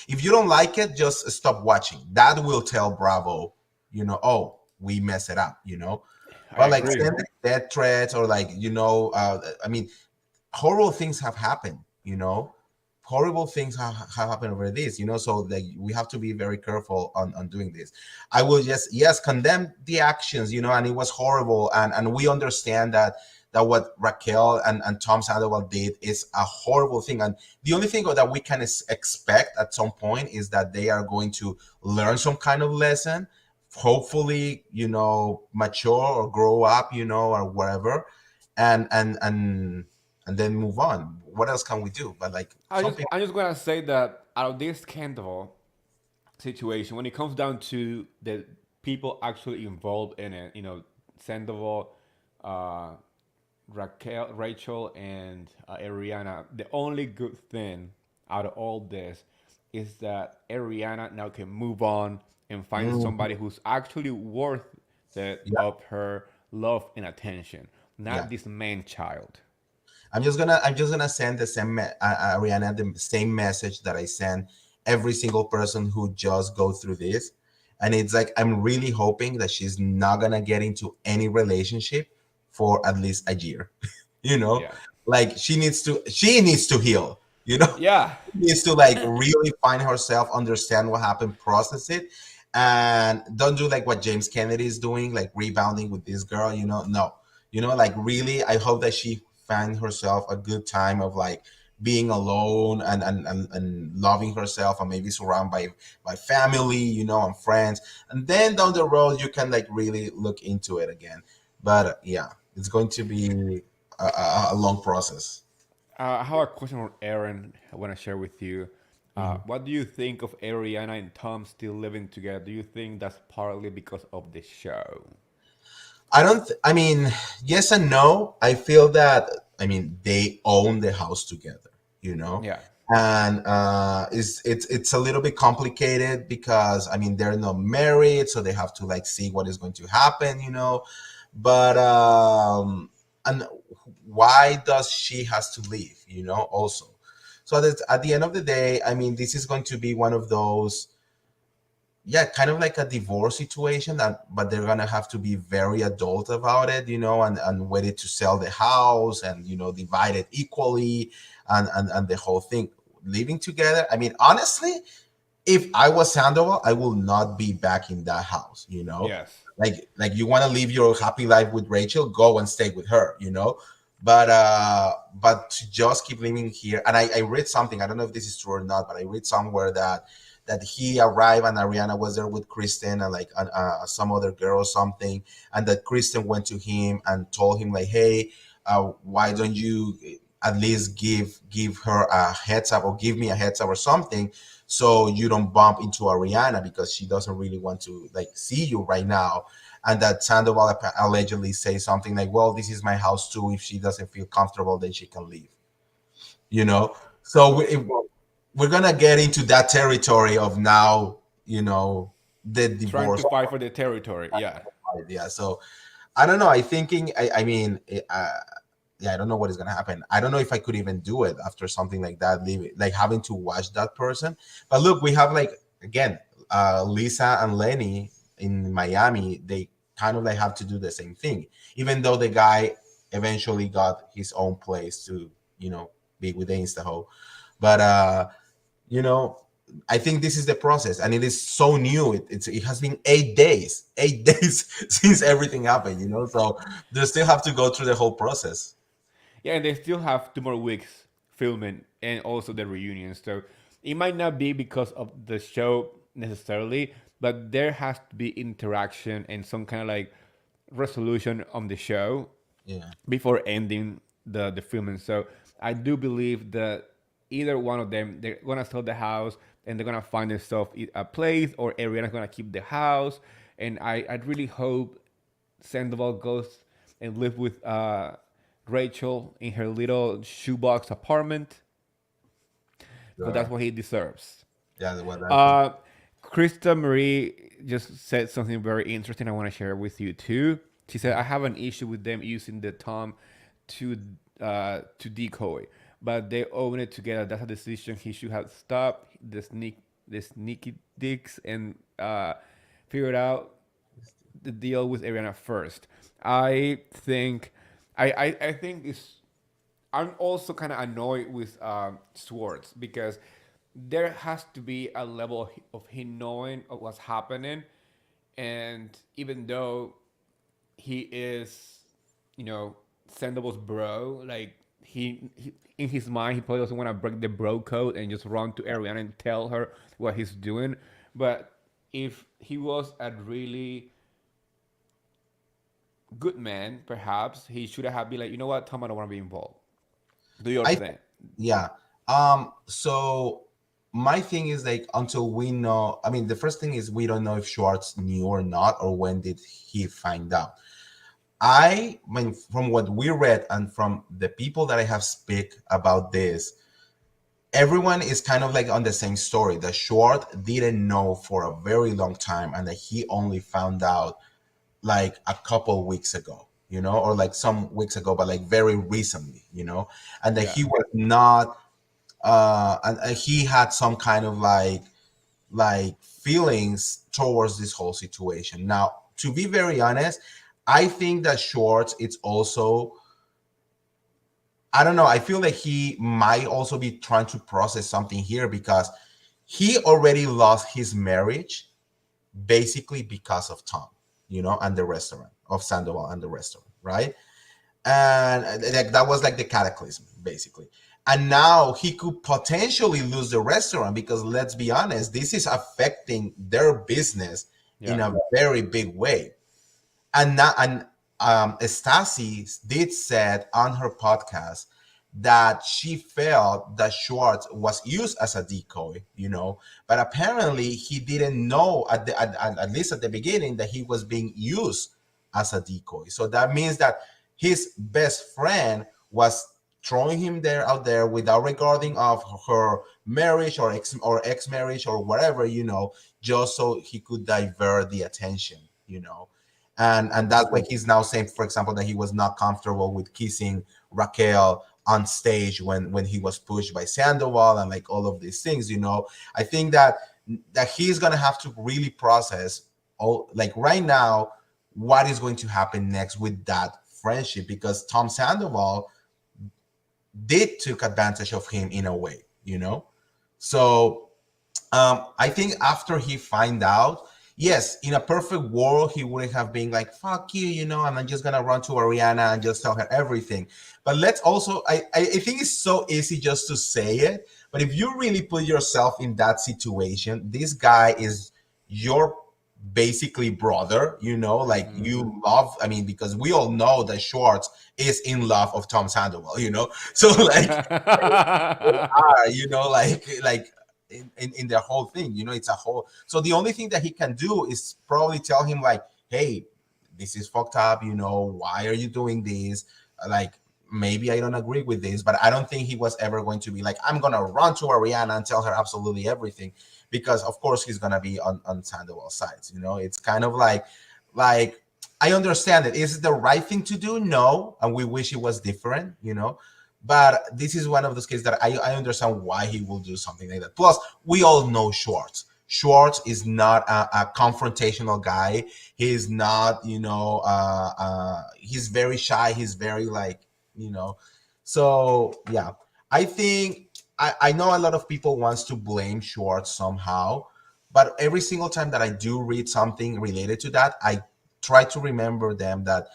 if you don't like it just stop watching. That will tell Bravo, oh, we mess it up, I but like agree. sending death threats or like I mean horrible things have happened, horrible things have happened over this, so like we have to be very careful on doing this. I will just, yes, condemn the actions, and it was horrible, and we understand that what Raquel and Tom Sandoval did is a horrible thing, and the only thing that we can expect at some point is that they are going to learn some kind of lesson, hopefully, mature or grow up, or whatever, and then move on. What else can we do? But like some people, I'm just gonna say that out of this scandal situation, when it comes down to the people actually involved in it, Sandoval, uh, Rachel, and Ariana, the only good thing out of all this is that Ariana now can move on and find Mhm. somebody who's actually worth it Yeah, of her love and attention, yeah. not this man child. I'm just gonna send the same Ariana the same message that I send every single person who just goes through this, and it's like I'm really hoping that she's not gonna get into any relationship for at least a year. you know, Yeah. like she needs to heal. Yeah. Needs to like really find herself, understand what happened, process it, and don't do like what James Kennedy is doing, like rebounding with this girl. No, like really, I hope that she find herself a good time of like being alone and loving herself and maybe surrounded by family, and friends, and then down the road you can like really look into it again. But yeah, it's going to be a long process. I have a question for Aaron I want to share with you. Mhm. What do you think of Ariana and Tom still living together? Do you think that's partly because of the show? I don't. I mean, yes and no. I feel that. I mean, they own the house together. You know, Yeah. and it's a little bit complicated because I mean they're not married, so they have to like see what is going to happen. But and why does she has to leave? Also. So that at the end of the day, I mean, this is going to be one of those, yeah, kind of like a divorce situation, but they're gonna have to be very adult about it, and ready to sell the house and divide it equally, and the whole thing. Living together, I mean, honestly, if I was Sandoval, I will not be back in that house. Yes. Like you want to live your happy life with Rachel, go and stay with her. But to just keep living here, and I read something. I don't know if this is true or not, but I read somewhere that he arrived and Ariana was there with Kristen and like some other girl or something, and that Kristen went to him and told him like, hey, why don't you at least give her a heads up or give me a heads up or something, so you don't bump into Ariana because she doesn't really want to like see you right now. And that Sandoval allegedly say something like, well, this is my house too, if she doesn't feel comfortable then she can leave, you know so we're gonna get into that territory of now, the Trying divorce to fight for the territory. Yeah. part. Yeah, so I don't know. I mean, yeah, I don't know what is gonna happen. I don't know if I could even do it after something like that, leaving, like having to watch that person. But look, we have like again, Lisa and Lenny in Miami. They kind of like have to do the same thing, even though the guy eventually got his own place to, you know, be with the Instaho. But you know, I think this is the process, and it is so new. It has been 8 days, 8 days since everything happened. You know, so they still have to go through the whole process. Yeah, and they still have 2 more weeks filming and also the reunion. So it might not be because of the show necessarily, but there has to be interaction and some kind of like resolution on the show Yeah, before ending the filming. So I do believe that either one of them, they're gonna sell the house and they're gonna find themselves a place, or Ariana's gonna keep the house. And I really hope Sandoval goes and live with Rachel in her little shoebox apartment, because that's sure. what he deserves. Yeah, what I think. Uh, Krista Marie just said something very interesting I want to share with you too. She said, I have an issue with them using the Tom to decoy, but they own it together. That's a decision he should have stopped the sneaky dicks and figured out the deal with Ariana first. I think I think it's I'm also kind of annoyed with Swords because there has to be a level of him knowing of what's happening, and even though he is, you know, Sandoval's bro, like he in his mind he probably doesn't want to break the bro code and just run to Ariana and tell her what he's doing. But if he was a really good man, perhaps he should have been like, you know what, Tom, I don't want to be involved. Do your I thing. Yeah. So my thing is like until we know. I mean, the first thing is we don't know if Schwartz knew or not, or when did he find out. I mean, from what we read and from the people that I have speak about this, everyone is kind of like on the same story. That Schwartz didn't know for a very long time, and that he only found out like a couple weeks ago, you know, or like some weeks ago, but like very recently, you know, and that Yeah. he was not and he had some kind of like feelings towards this whole situation. Now, to be very honest, I think that Schwartz it's also, I don't know, I feel like he might also be trying to process something here because he already lost his marriage basically because of Tom, you know, and the restaurant of Sandoval and the restaurant, right? And like that was like the cataclysm basically. And now he could potentially lose the restaurant because let's be honest, this is affecting their business in Yeah. a very big way. And now, and Stasi did said on her podcast that she felt that Schwartz was used as a decoy, you know, but apparently he didn't know at least at the beginning that he was being used as a decoy. So that means that his best friend was throwing him there out there without regarding of her marriage or ex marriage or whatever, you know, just so he could divert the attention, you know. And that's why he's now saying, for example, that he was not comfortable with kissing Raquel on stage when he was pushed by Sandoval and like all of these things, you know. I think that he's gonna have to really process all like right now what is going to happen next with that friendship because Tom Sandoval did took advantage of him in a way, you know. So I think after he find out, yes, in a perfect world, he would have been like, "Fuck you," you know, and I'm just gonna run to Ariana and just tell her everything. But let's also, I think it's so easy just to say it, but if you really put yourself in that situation, this guy is your basically brother, you know, like Hmm. you love. I mean, because we all know that Schwartz is in love of Tom Sandoval, you know, so like are, you know, like in the whole thing, you know, it's a whole. So the only thing that he can do is probably tell him like, hey, this is fucked up, you know, why are you doing this? Like maybe I don't agree with this, but I don't think he was ever going to be like, I'm gonna run to Ariana and tell her absolutely everything, because of course he's gonna be on Sandoval's sides, you know. It's kind of like I understand it. Is it the right thing to do? No, and we wish it was different, you know. But this is one of those cases that I understand why he will do something like that. Plus, we all know Schwartz. Schwartz is not a confrontational guy. He's not, he's very shy. He's very like, you know. So yeah, I think I know a lot of people wants to blame Schwartz somehow, but every single time that I do read something related to that, I try to remember them that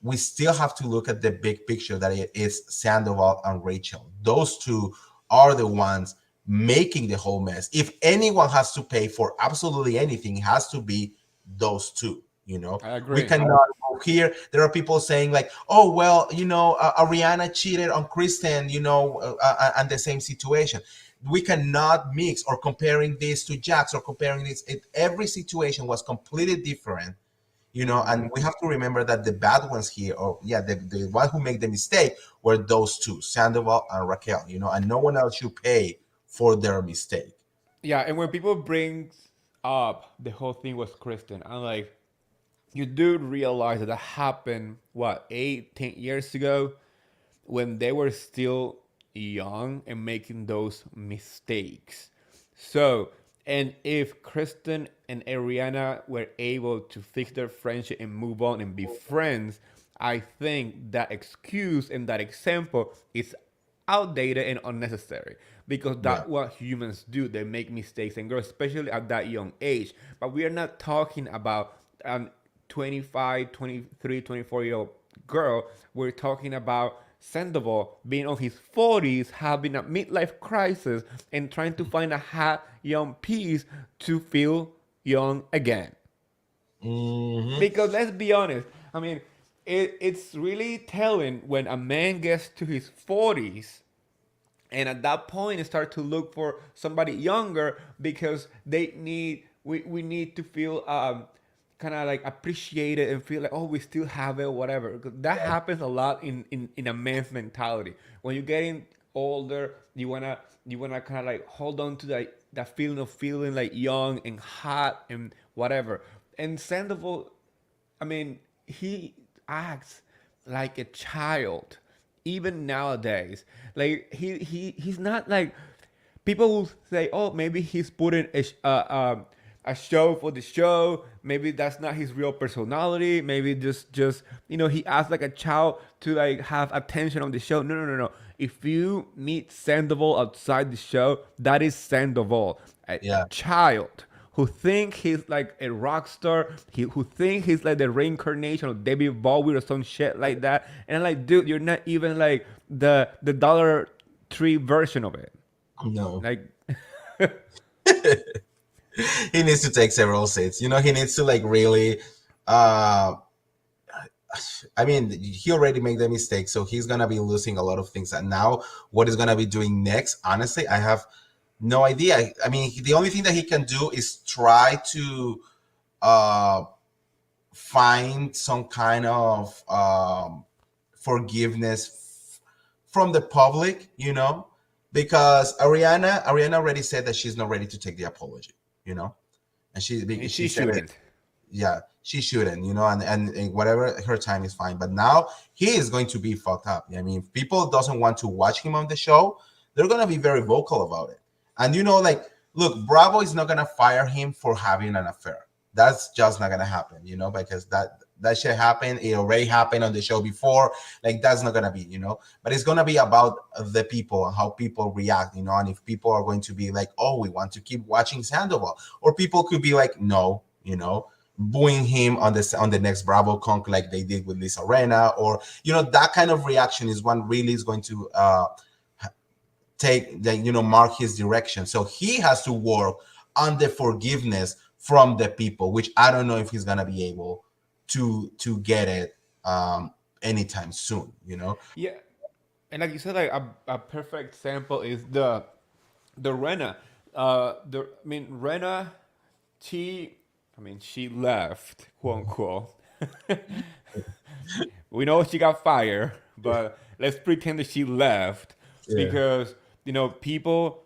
we still have to look at the big picture that it is Sandoval and Rachel. Those two are the ones making the whole mess. If anyone has to pay for absolutely anything, it has to be those two. You know, I we agree. cannot go here. There are people saying like, "Oh well, Ariana cheated on Kristen," and the same situation. We cannot mix or comparing this to Jax or comparing this. Every situation was completely different, and we have to remember that the bad ones here, or yeah, the one who made the mistake were those two, Sandoval and Raquel, and no one else should pay for their mistake. Yeah, and when people bring up the whole thing was Kristen, I'm like, you do realize that happened what 8, 10 years ago when they were still young and making those mistakes. So, and if Kristen and Ariana were able to fix their friendship and move on and be friends, I think that excuse and that example is outdated and unnecessary because Yeah. that's what humans do. They make mistakes and grow, especially at that young age. But we are not talking about 25, 23, 24-year-old girl. We're talking about Sandoval being on his 40s, having a midlife crisis, and trying to find a hot young piece to feel young again. Hmm. Because let's be honest, I mean, it's really telling when a man gets to his 40s and at that point start to look for somebody younger because we need to feel kind of like appreciated and feel like, oh, we still have it, whatever. 'Cause that happens a lot in a man's mentality. When you're getting older, you wanna kind of like hold on to that feeling of feeling like young and hot and whatever. And Sandoval, I mean, he acts like a child, even nowadays. Like he's not like people will say, oh, maybe he's putting a show for the show. Maybe that's not his real personality. Maybe just he acts like a child to like have attention on the show. No, no, no, no. If you meet Sandoval outside the show, that is Sandoval, a Yeah. child who think he's like a rock star, who think he's like the reincarnation of David Bowie or some shit like that. And I'm like, dude, you're not even like the Dollar Tree version of it. No. Like, He needs to take several seats. He needs to like really uh I mean, he already made the mistake, so he's gonna be losing a lot of things. And now, what he's gonna be doing next? Honestly, I have no idea. I mean, the only thing that he can do is try to uh, find some kind of forgiveness from the public, because Ariana already said that she's not ready to take the apology, you know, and and she she said it, shouldn't. yeah, she shouldn't, and whatever her time is fine. But now he is going to be fucked up. I mean, if people doesn't want to watch him on the show, they're gonna be very vocal about it. And like, look, Bravo is not gonna fire him for having an affair. That's just not gonna happen, because that shit happened. It already happened on the show before. Like, that's not gonna be, But it's gonna be about the people and how people react, and if people are going to be like, oh, we want to keep watching Sandoval, or people could be like, no, booing him on the next Bravo conk like they did with Lisa Arena, or that kind of reaction is one really is going to take the mark his direction. So he has to work on the forgiveness from the people, which I don't know if he's gonna be able to get it anytime soon. Yeah, and like you said, like a perfect example is the Rena. Rena, she, she left, quote unquote. We know she got fired, but let's pretend that she left Yeah. because people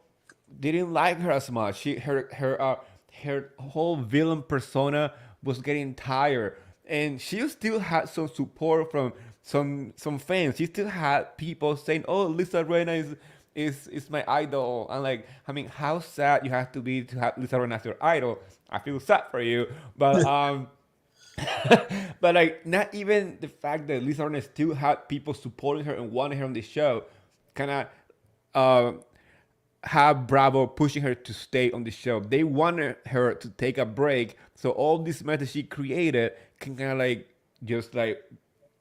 didn't like her as much. Her whole villain persona was getting tired, and she still had some support from some fans. She still had people saying, "Oh, Lisa Rinna is my idol." And like, I mean, how sad you have to be to have Lisa Rinna as your idol. I feel sad for you, but but like, not even the fact that Lisa Rinna still had people supporting her and wanting her on the show, kind of have Bravo pushing her to stay on the show. They wanted her to take a break, so all this mess that she created can kind of like just like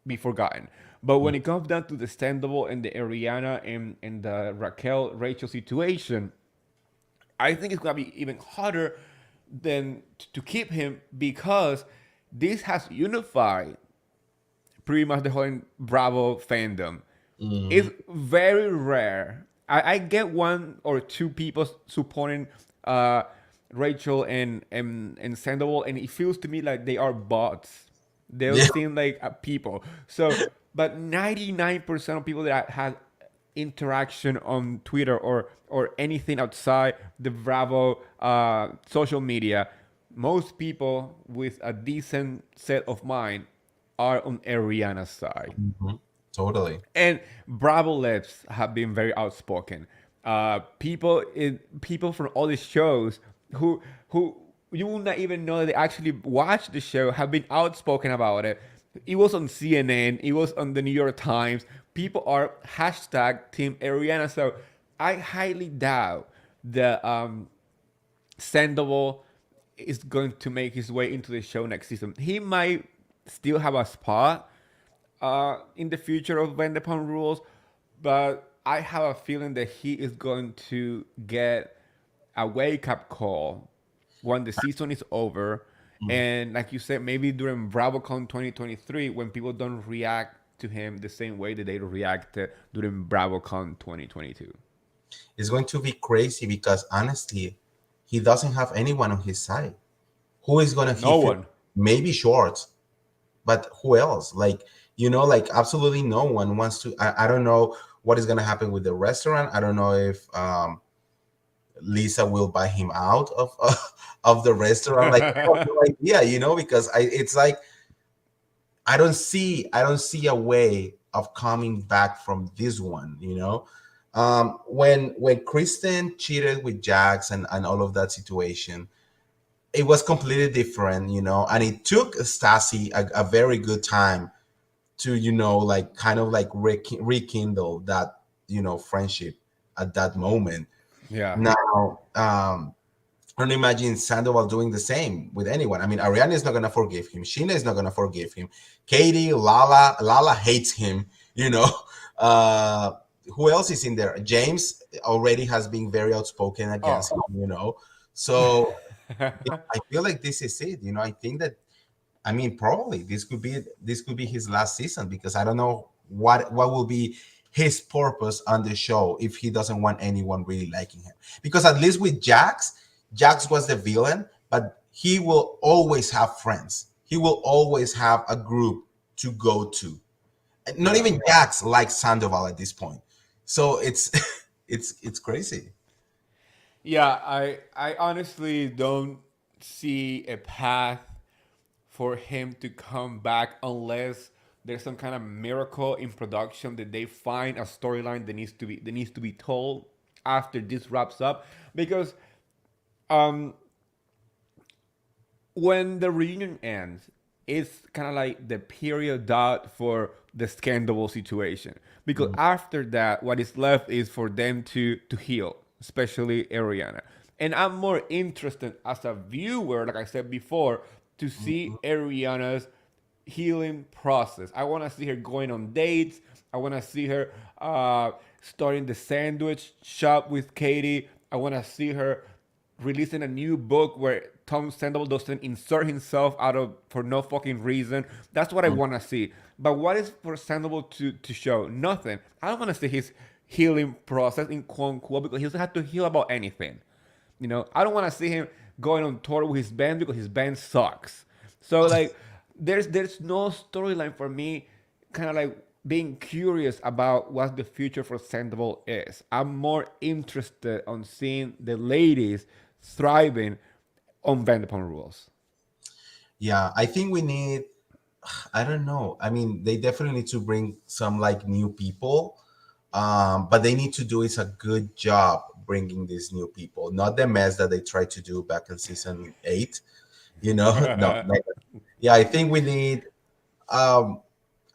be forgotten. But when it comes down to the Scandoval and the Ariana and the Raquel Rachel situation, I think it's gonna be even harder than to keep him, because this has unified pretty much the whole Bravo fandom. It's Mhm. very rare. I get one or two people supporting uh, Rachel and Sandoval, and it feels to me like they are bots. They don't Yeah. seem like people. So, but 99% of people that have interaction on Twitter or anything outside the Bravo social media, most people with a decent set of mind are on Ariana's side. Mhm. Totally. And Bravo Lips have been very outspoken. People from all these shows who you will not even know that they actually watch the show have been outspoken about it. It was on CNN. It was on the New York Times. People are hashtag Team Ariana. So I highly doubt that Sandoval is going to make his way into the show next season. He might still have a spot in the future of Vanderpump Rules, but I have a feeling that he is going to get a wake up call when the season is over. Mhm. And like you said, maybe during BravoCon 2023, when people don't react to him the same way that they reacted during BravoCon 2022. It's going to be crazy because honestly, he doesn't have anyone on his side. Who is gonna he No feel? one. Maybe Schwartz, but who else? Like, like absolutely no one wants to. I don't know what is gonna happen with the restaurant. I don't know if Lisa will buy him out of of the restaurant. Like, I have no idea, because it's like I don't see a way of coming back from this one. When Kristen cheated with Jax and all of that situation, it was completely different, and it took Stassi a very good time to, like kind of like rekindle that, friendship at that moment. Yeah. Now, I don't imagine Sandoval doing the same with anyone. I mean, Ariana is not gonna forgive him. Sheena is not gonna forgive him. Katie, Lala hates him. You know, uh, who else is in there? James already has been very outspoken against Oh. him. So yeah, I feel like this is it. I think that, I mean, probably this could be his last season, because I don't know what will be his purpose on the show if he doesn't want anyone really liking him. Because at least with Jax was the villain, but he will always have friends. He will always have a group to go to. And not Yeah. even Jax likes Sandoval at this point. So it's it's crazy. Yeah, I honestly don't see a path for him to come back unless there's some kind of miracle in production that they find a storyline that needs to be told after this wraps up. Because um when the reunion ends, it's kind of like the period dot for the Scandoval situation. Because Mhm. after that, what is left is for them to heal, especially Ariana. And I'm more interested as a viewer, like I said before, to see Ariana's healing process. I want to see her going on dates. I want to see her starting the sandwich shop with Katie. I want to see her releasing a new book where Tom Sandoval doesn't insert himself out of for no fucking reason. That's what I want to see. But what is for Sandoval to show? Nothing. I don't want to see his healing process in quote unquote, because he doesn't have to heal about anything. I don't want to see him going on tour with his band because his band sucks. So like, there's no storyline for me. Kind of like being curious about what the future for Sandoval is. I'm more interested on seeing the ladies thriving on Vanderpump Rules. Yeah, I think we need. I don't know. I mean, they definitely need to bring some like new people, but they need to do is a good job bringing these new people, not the mess that they tried to do back in season 8. You know, no, no. Yeah, um,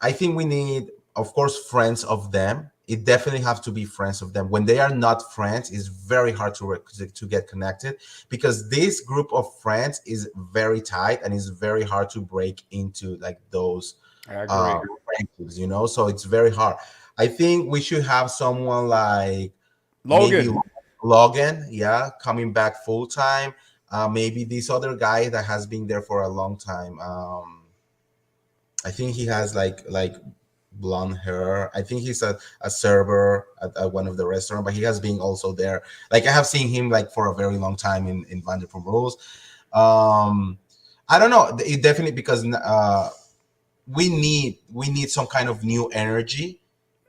I think we need, of course, friends of them. It definitely have to be friends of them. When they are not friends, it's very hard to get connected, because this group of friends is very tight and it's very hard to break into like those I agree. friendships. You know, so it's very hard. I think we should have someone like maybe Logan. Logan, yeah, coming back full time. Maybe this other guy that has been there for a long time. I think he has like blonde hair. I think he's a server at one of the restaurant, but he has been also there. Like I have seen him like for a very long time in Vanderpump Rules. Um, I don't know. It definitely, because we need some kind of new energy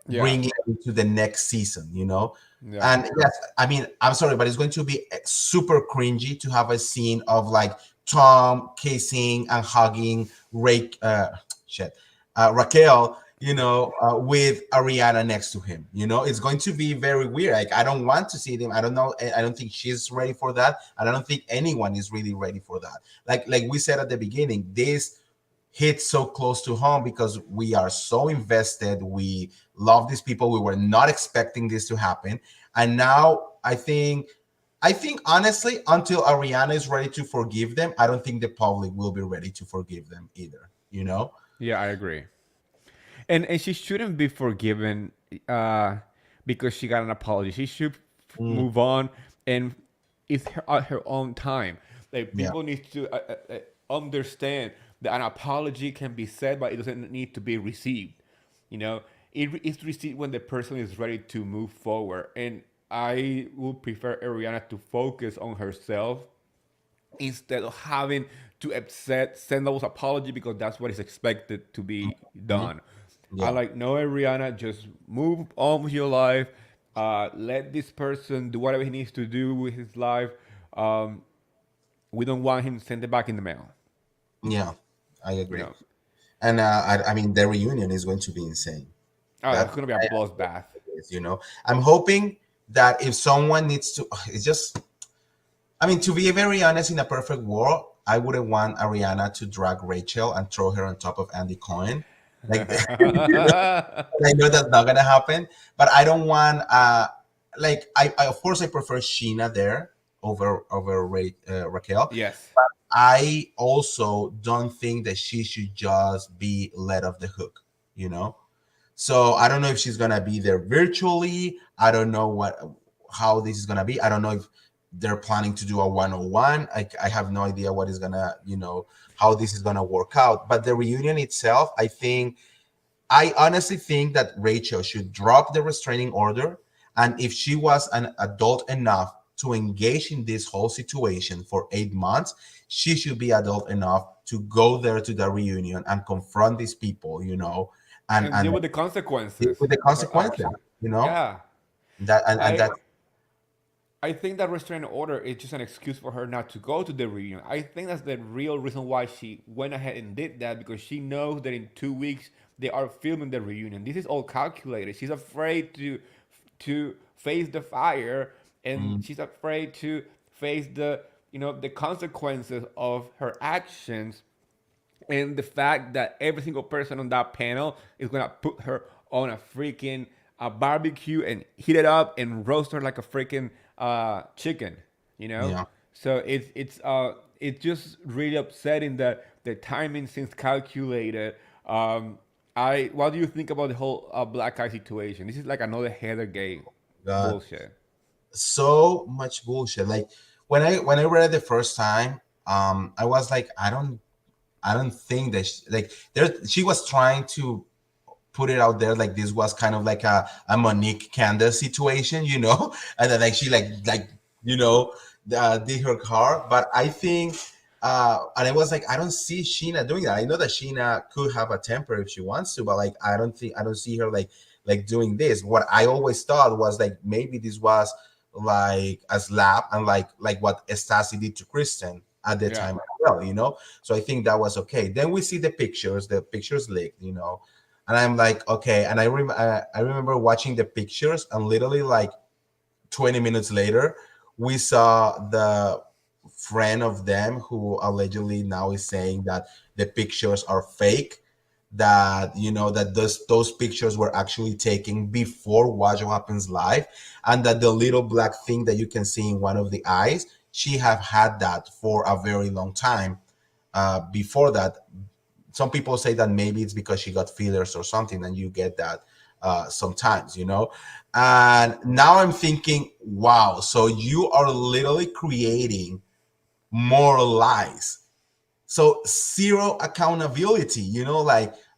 Yeah. bringing it into the next season, you know. Yeah. And yes, I mean, I'm sorry, but it's going to be super cringy to have a scene of like Tom kissing and hugging shit, Raquel, you know, with Ariana next to him. You know, it's going to be very weird. Like, I don't want to see them. I don't know. I don't think she's ready for that, and I don't think anyone is really ready for that. Like we said at the beginning, this hit so close to home because we are so invested. We love these people. We were not expecting this to happen. And now I think honestly, until Ariana is ready to forgive them, I don't think the public will be ready to forgive them either. You know? Yeah, I agree. And she shouldn't be forgiven uh, because she got an apology. She should Mm, move on, and it's at her own time. Like yeah. people need to understand that an apology can be said, but it doesn't need to be received. You know, it's received when the person is ready to move forward. And I would prefer Ariana to focus on herself instead of having to upset send those apology because that's what is expected to be Mhm. done. I Yeah. like no Rihanna, just move on with your life. Let this person do whatever he needs to do with his life. Um, we don't want him sent it back in the mail. Yeah. I You agree. know, And I mean, the reunion is going to be insane. oh, That that's gonna be a bloodbath. you know, I'm hoping that if someone needs to, it's just, I mean, to be very honest, in a perfect world, I wouldn't want Ariana to drag Rachel and throw her on top of Andy Cohen. Like, you know, I know that's not gonna happen, but I don't want. Like, I of course I prefer Sheena there over Raquel. Yes, I also don't think that she should just be let off the hook. You know, so I don't know if she's gonna be there virtually. I don't know how this is gonna be. I don't know if they're planning to do a 101. I have no idea what is gonna, how this is gonna work out. But the reunion itself, I honestly think that Rachel should drop the restraining order. And if she was an adult enough to engage in this whole situation for 8 months, she should be adult enough to go there to the reunion and confront these people, and deal and with the deal consequences with the of her consequences, action. you know, Yeah, that and I that. I think that restraining order is just an excuse for her not to go to the reunion. I think that's the real reason why she went ahead and did that because she knows that in 2 weeks they are filming the reunion. This is all calculated. She's afraid to face the fire, and Mm, she's afraid to face the consequences of her actions and the fact that every single person on that panel is gonna put her on a freaking barbecue and heat it up and roast her like a freaking chicken, you know. yeah. So it's just really upsetting that the timing seems calculated. I What do you think about the whole black eye situation? This is like another Heather Gay God, bullshit. so much bullshit. Like when I read it the first time, I was like, I don't think that she was trying to put it out there like this was kind of like a Monique Candace situation, and then like she you know did her car. But I think, and I was like, I don't see Sheena doing that. I know that Sheena could have a temper if she wants to, but like I don't see her like doing this. What I always thought was like maybe this was like a slap, and like what Stassi did to Kristen. at the Yeah. time as well, So I think that was okay. Then we see the pictures leaked, and I'm like, okay. And I remember watching the pictures, and literally like 20 minutes later, we saw the friend of them who allegedly now is saying that the pictures are fake, that that those pictures were actually taken before Watch What Happens Live, and that the little black thing that you can see in one of the eyes, she have had that for a very long time before that. Some people say that maybe it's because she got fillers or something, and you get that sometimes, and now I'm thinking, wow, so you are literally creating more lies, so zero accountability,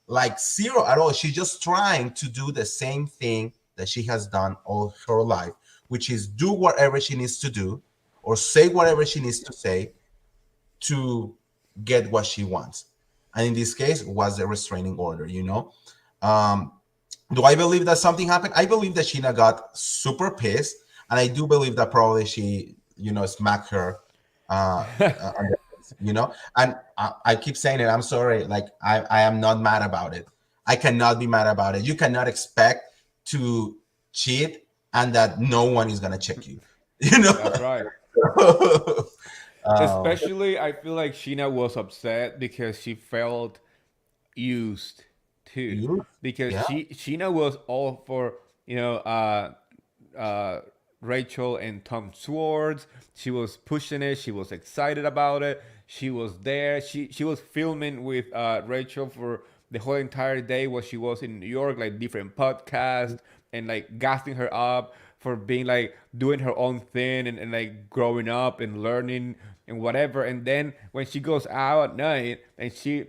like zero at all. She's just trying to do the same thing that she has done all her life, which is do whatever she needs to do or say whatever she needs to say to get what she wants. And in this case, was the restraining order. Um, do I believe that something happened? I believe that Sheena got super pissed, and I do believe that probably she, smacked her, on the face, And I keep saying it. I'm sorry. Like I am not mad about it. I cannot be mad about it. You cannot expect to cheat and that no one is gonna check you. You That's right. know. um, Especially, I feel like Sheena was upset because she felt used too, you, because yeah, Sheena was all for you know uh, uh, Rachel and Tom Swords. She was pushing it. She was excited about it. She was there. She was filming with Rachel for the whole entire day while she was in New York, like different podcasts and like gassing her up for being like doing her own thing and like growing up and learning and whatever. And then when she goes out at night and she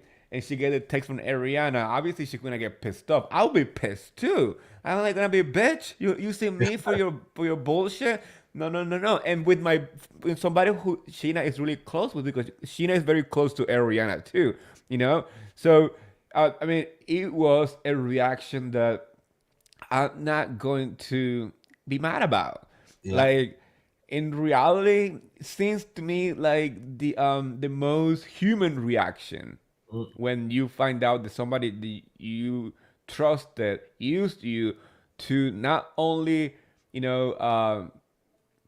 get a text from Ariana, obviously she's gonna get pissed off. I'll be pissed too. I'm like gonna be bitch. You using me for your bullshit. No, no, no, no. And with somebody who Sheena is really close with, because Sheena is very close to Ariana too. You know, so I mean, it was a reaction that I'm not going to be mad about. yeah. Like in reality, it seems to me like the most human reaction Mm. when you find out that somebody that you trusted used you to not only you know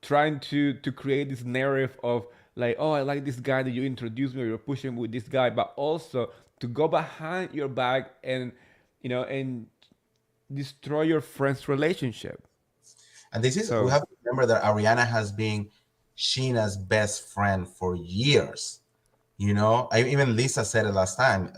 trying to create this narrative of like, oh, I like this guy that you introduced me, or you're pushing me with this guy, but also to go behind your back and and destroy your friend's relationship. And this is, we So have to remember that Ariana has been Sheena's best friend for years. Even Lisa said it last night,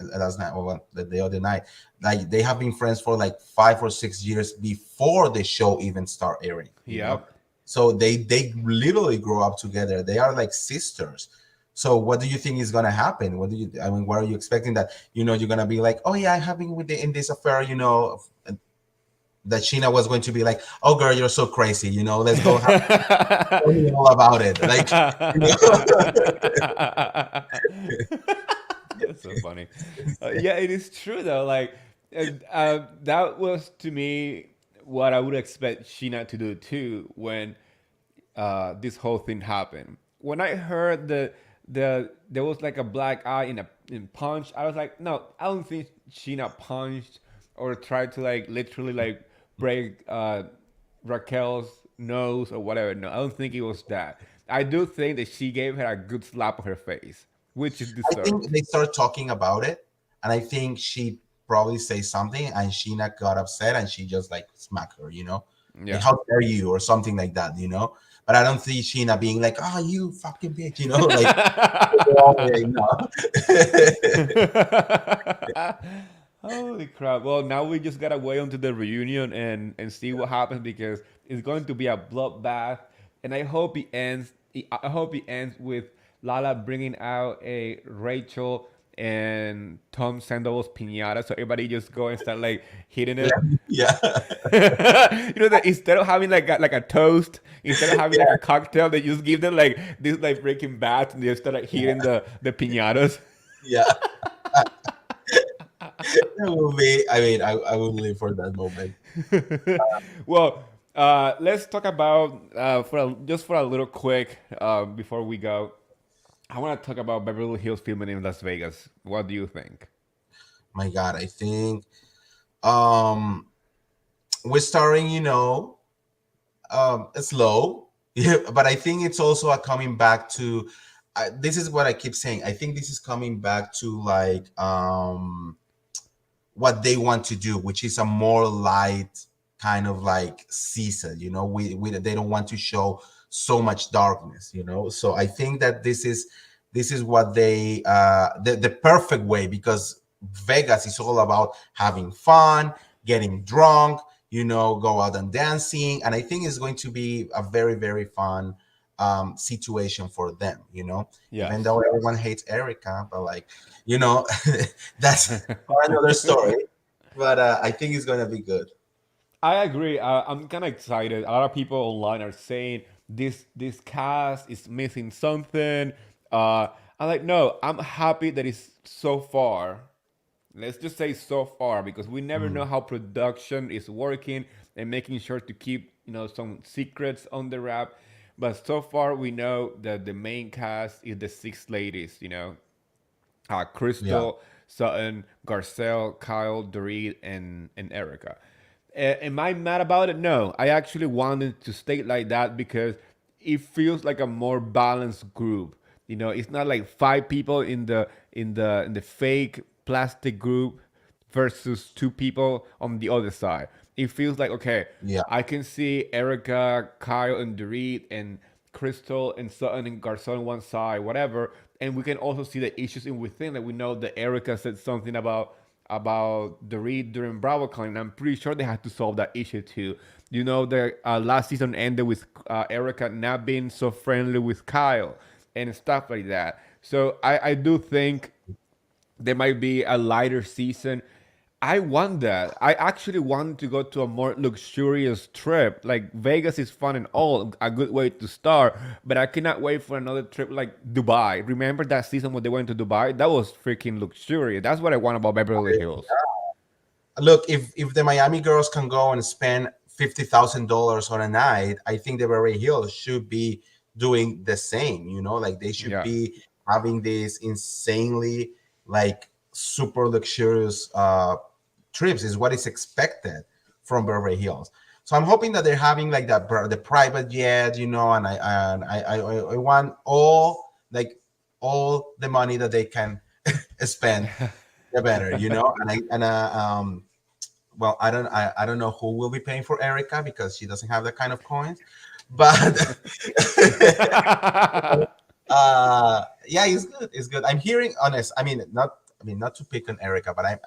or the other night. Like they have been friends for like 5 or 6 years before the show even start airing. yep. So they literally grow up together. They are like sisters. So what do you think is gonna happen? What are you expecting that you're gonna be like, oh yeah, I'm having with in this affair, that Sheena was going to be like, oh girl, you're so crazy, let's go have tell me all about it. Like, you That's so funny. Yeah, it is true though. Like, that was to me what I would expect Sheena to do too when this whole thing happened. When I heard there was like a black eye in punch, I was like, no, I don't think Sheena punched or tried to like literally like break Raquel's nose or whatever. No, I don't think it was that. I do think that she gave her a good slap on her face, which is I think deserved. they start talking about it, and I think she probably say something, and Sheena got upset, and she just like smack her, like Yeah. how dare you or something like that. But I don't see Sheena being like, oh, you fucking bitch, like all the way, no. Holy crap. Well, now we just gotta wait until the reunion and see what happens, because it's going to be a bloodbath. And I hope it ends with Lala bringing out a Rachel and Tom Sandoval's piñata, so everybody just go and start like hitting Yeah, it. yeah, That instead of having like a toast, instead of having like a cocktail, they just give them like this like Breaking Bad, and they start like hitting the piñatas. yeah. That will be. I mean, I will live for that moment. Well, let's talk about just for a little quick before we go. I want to talk about Beverly Hills filming in Las Vegas. What do you think? My God, I think um we're starting, slow. Yeah, but I think it's also a coming back to. This is what I keep saying. I think this is coming back to like what they want to do, which is a more light kind of like season. We they don't want to show so much darkness. So I think that this is what the perfect way, because Vegas is all about having fun, getting drunk, go out and dancing, and I think it's going to be a very very fun situation for them. Even Yes. though everyone hates Erica, but like you know that's another story. But I think it's gonna be good. I agree. I'm kind of excited. A lot of people online are saying this cast is missing something. I'm like, no, I'm happy that it's so far. Let's just say so far because we never know Mm, how production is working and making sure to keep some secrets on the wrap. But so far we know that the main cast is the six ladies. yeah, Crystal, Sutton, Garcelle, Kyle, Dorit, and Erica. Am I mad about it? No, I actually wanted to stay like that because it feels like a more balanced group. It's not like five people in the fake plastic group versus two people on the other side. It feels like okay, yeah, I can see Erica, Kyle, and Dorit, and Crystal and Sutton and Garcon on one side, whatever. And we can also see the issues in within. Like we know that Erica said something about Dorit during BravoCon, and I'm pretty sure they had to solve that issue too. The last season ended with Erica not being so friendly with Kyle and stuff like that. So I do think there might be a lighter season. I want that. I actually want to go to a more luxurious trip. Like Vegas is fun and all, a good way to start, but I cannot wait for another trip like Dubai. Remember that season when they went to Dubai? That was freaking luxurious. That's what I want about Beverly Hills. look, if the Miami girls can go and spend $50,000 on a night, I think the Beverly Hills should be doing the same. Like they should Yeah. be having these insanely like super luxurious trips. Is what is expected from Beverly Hills. So I'm hoping that they're having like the private jet, and I want all the money that they can spend, the better, well, I don't know who will be paying for Erica because she doesn't have that kind of coins, but yeah, it's good. I'm hearing honest. I mean not to pick on Erica, but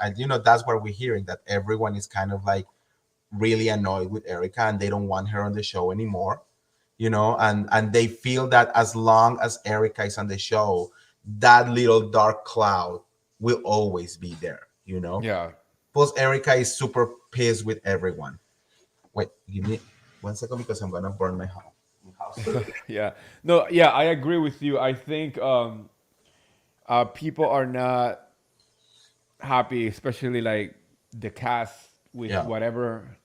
that's what we're hearing, that everyone is kind of like really annoyed with Erica and they don't want her on the show anymore. And they feel that as long as Erica is on the show, that little dark cloud will always be there. Yeah. Plus, Erica is super pissed with everyone. Wait, give me 1 second because I'm gonna burn my house. Yeah. No, yeah, I agree with you. I think people are not happy, especially like the cast with Yeah. whatever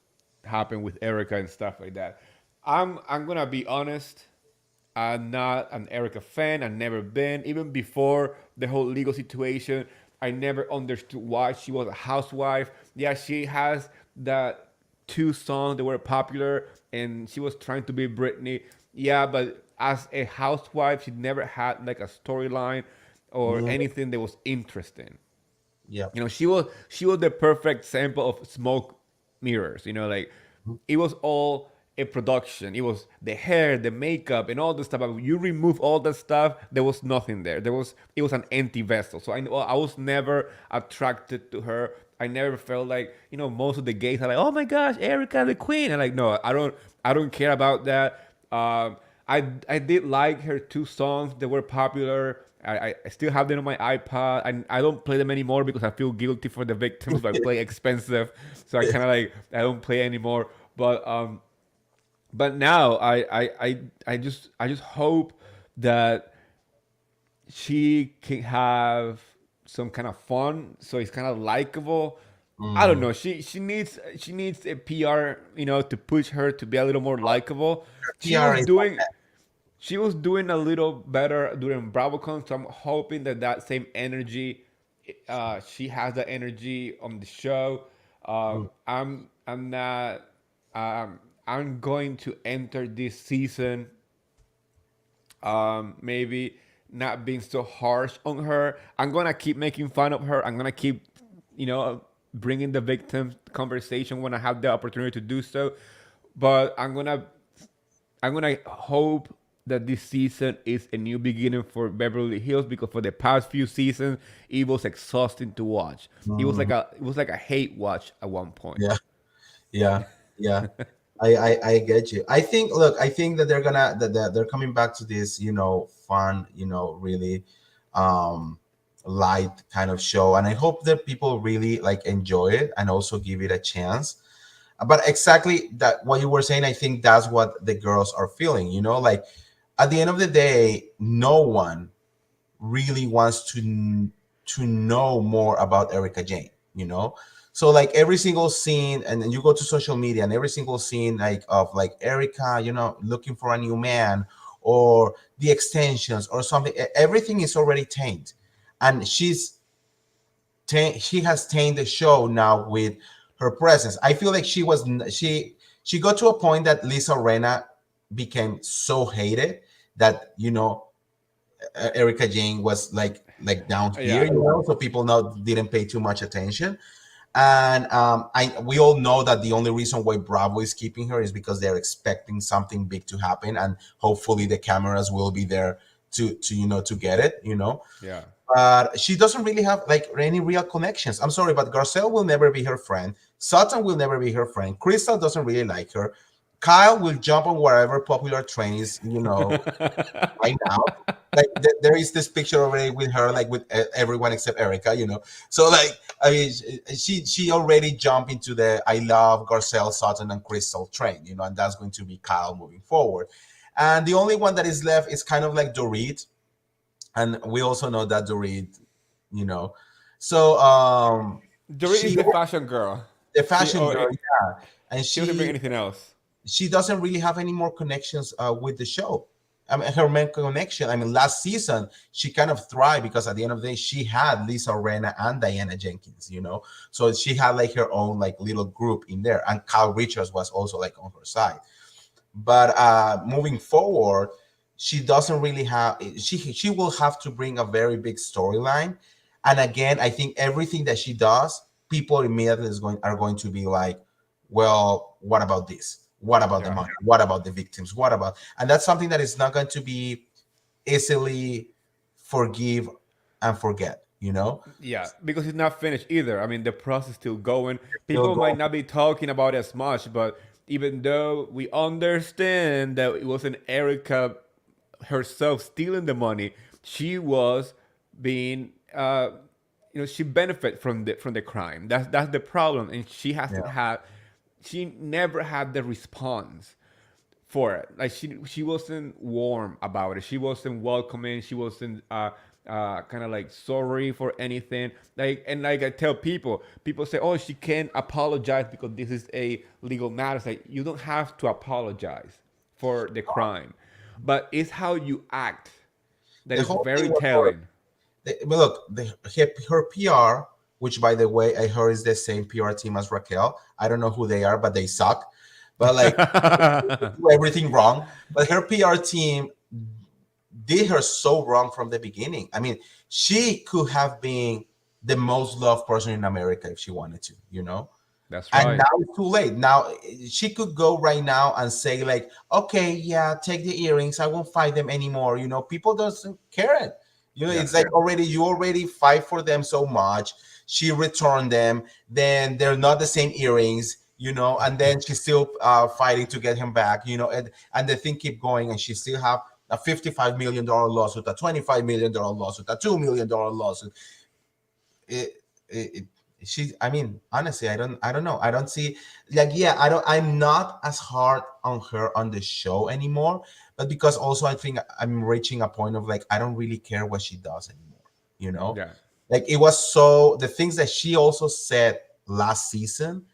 happened with Erica and stuff like that. I'm gonna be honest. I'm not an Erica fan. I've never been. Even before the whole legal situation, I never understood why she was a housewife. Yeah, she has that two songs that were popular, and she was trying to be Britney. Yeah, but as a housewife, she never had like a storyline or Mm, anything that was interesting. yeah. She was the perfect sample of smoke mirrors. Like it was all a production. It was the hair, the makeup, and all the stuff. But you remove all that stuff, there was nothing there. It was an empty vessel. So I was never attracted to her. I never felt like most of the gays are like, oh my gosh, Erica the Queen. And like, no, I don't care about that. I did like her two songs that were popular. I still have them on my iPod. I don't play them anymore because I feel guilty for the victims. So I play expensive, so I kind of like I don't play anymore. But now I just hope that she can have some kind of fun, so it's kind of likable. I don't Mm. know. She needs a PR, to push her to be a little more likable. She PR was is doing she was doing a little better during BravoCon, so I'm hoping that that same energy, she has that energy on the show. I'm not. I'm going to enter this season, maybe not being so harsh on her. I'm gonna keep making fun of her. I'm gonna keep, bringing the victim conversation when I have the opportunity to do so. But I'm gonna hope that this season is a new beginning for Beverly Hills, because for the past few seasons it was exhausting to watch. Mhm. It was like a hate watch at one point. Yeah, yeah, yeah. I get you. I think, look, I think that that they're coming back to this, fun, really um light kind of show, and I hope that people really like enjoy it and also give it a chance. But exactly that what you were saying, I think that's what the girls are feeling. Like at the end of the day, no one really wants to know more about Erica Jane. So like every single scene, and then you go to social media, and every single scene like of like Erica, looking for a new man, or the extensions or something, everything is already tainted, and she has tainted the show now with her presence. I feel like she got to a point that Lisa Rena became so hated that Erica Jane was like down here, Yeah, so people now didn't pay too much attention. And I we all know that the only reason why Bravo is keeping her is because they're expecting something big to happen, and hopefully the cameras will be there to get it. yeah. But she doesn't really have like any real connections. I'm sorry, but Garcelle will never be her friend. Sutton will never be her friend. Crystal doesn't really like her. Kyle will jump on whatever popular train is, right now. Like there is this picture already with her, like with everyone except Erica. So like, I mean, she already jumped into the I love Garcelle, Sutton, and Crystal train, and that's going to be Kyle moving forward. And the only one that is left is kind of like Dorit, and we also know that Dorit, you know. So Dorit is the fashion girl. the She fashion or girl, yeah, and she doesn't bring anything else. she doesn't really have any more connections with the show. I mean, her main connection. I mean, last season she kind of thrived because at the end of the day she had Lisa Rena and Diana Jenkins. So she had like her own like little group in there, and Kyle Richards was also like on her side. But moving forward, she doesn't really have. She will have to bring a very big storyline, and again, I think everything that she does, people immediately are going to be like, well, what about this? What about the Yeah. money? What about the victims? What about? And that's something that is not going to be easily forgive and forget. Yeah, because it's not finished either. I mean, the process is still going. Still People might going. not be talking about it as much, but even though we understand that it wasn't Erica herself stealing the money, she was being, she benefit from the crime. That's the problem, and Yeah. she never had the response for it. Like she wasn't warm about it. She wasn't welcoming. She wasn't kind of like sorry for anything. Like I tell people say, "Oh, she can't apologize because this is a legal matter." It's like you don't have to apologize for the crime, but it's how you act that The is whole thing very was horrible. telling. But look, her PR, which by the way, I heard is the same PR team as Raquel. I don't know who they are, but they suck. But like, do everything wrong. But her PR team did her so wrong from the beginning. I mean, she could have been the most loved person in America if she wanted to. That's And right. now it's too late. Now she could go right now and say like, "Okay, yeah, take the earrings. I won't fight them anymore." People doesn't care it. Yeah. It's like already you already fight for them so much. She returned them. Then they're not the same earrings. And then she's still fighting to get him back. And the thing keep going, and she still have a $55 million lawsuit, a $25 million lawsuit, a $2 million lawsuit. It, she I mean, honestly, I don't know. I don't see, like, yeah, I'm not as hard on her on the show anymore, but because also I think I'm reaching a point of like I don't really care what she does anymore you know Yeah. like it was so the things that she also said last season,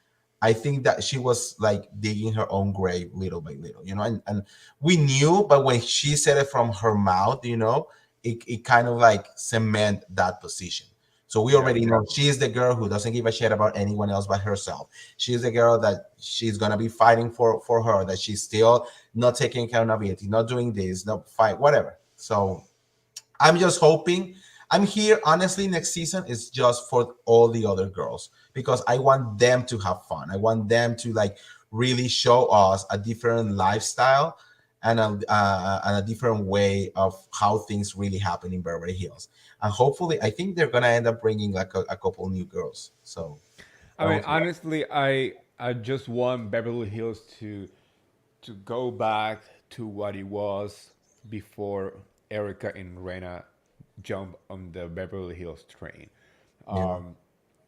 I think that she was like digging her own grave little by little, and we knew, but when she said it from her mouth, it kind of like cement that position. So we Yeah. already know she is the girl who doesn't give a shit about anyone else but herself. She is the girl that she's gonna be fighting for her, that she's still not taking accountability, not doing this, not fight, whatever. So I'm just hoping. I'm here honestly next season is just for all the other girls because I want them to have fun. I want them to like really show us a different lifestyle and a different way of how things really happen in Beverly Hills. And hopefully, I think they're gonna end up bringing like a couple new girls. So I that mean, was honestly, I just want Beverly Hills to go back to what it was before Erica and Rena jump on the Beverly Hills train. yeah, Um,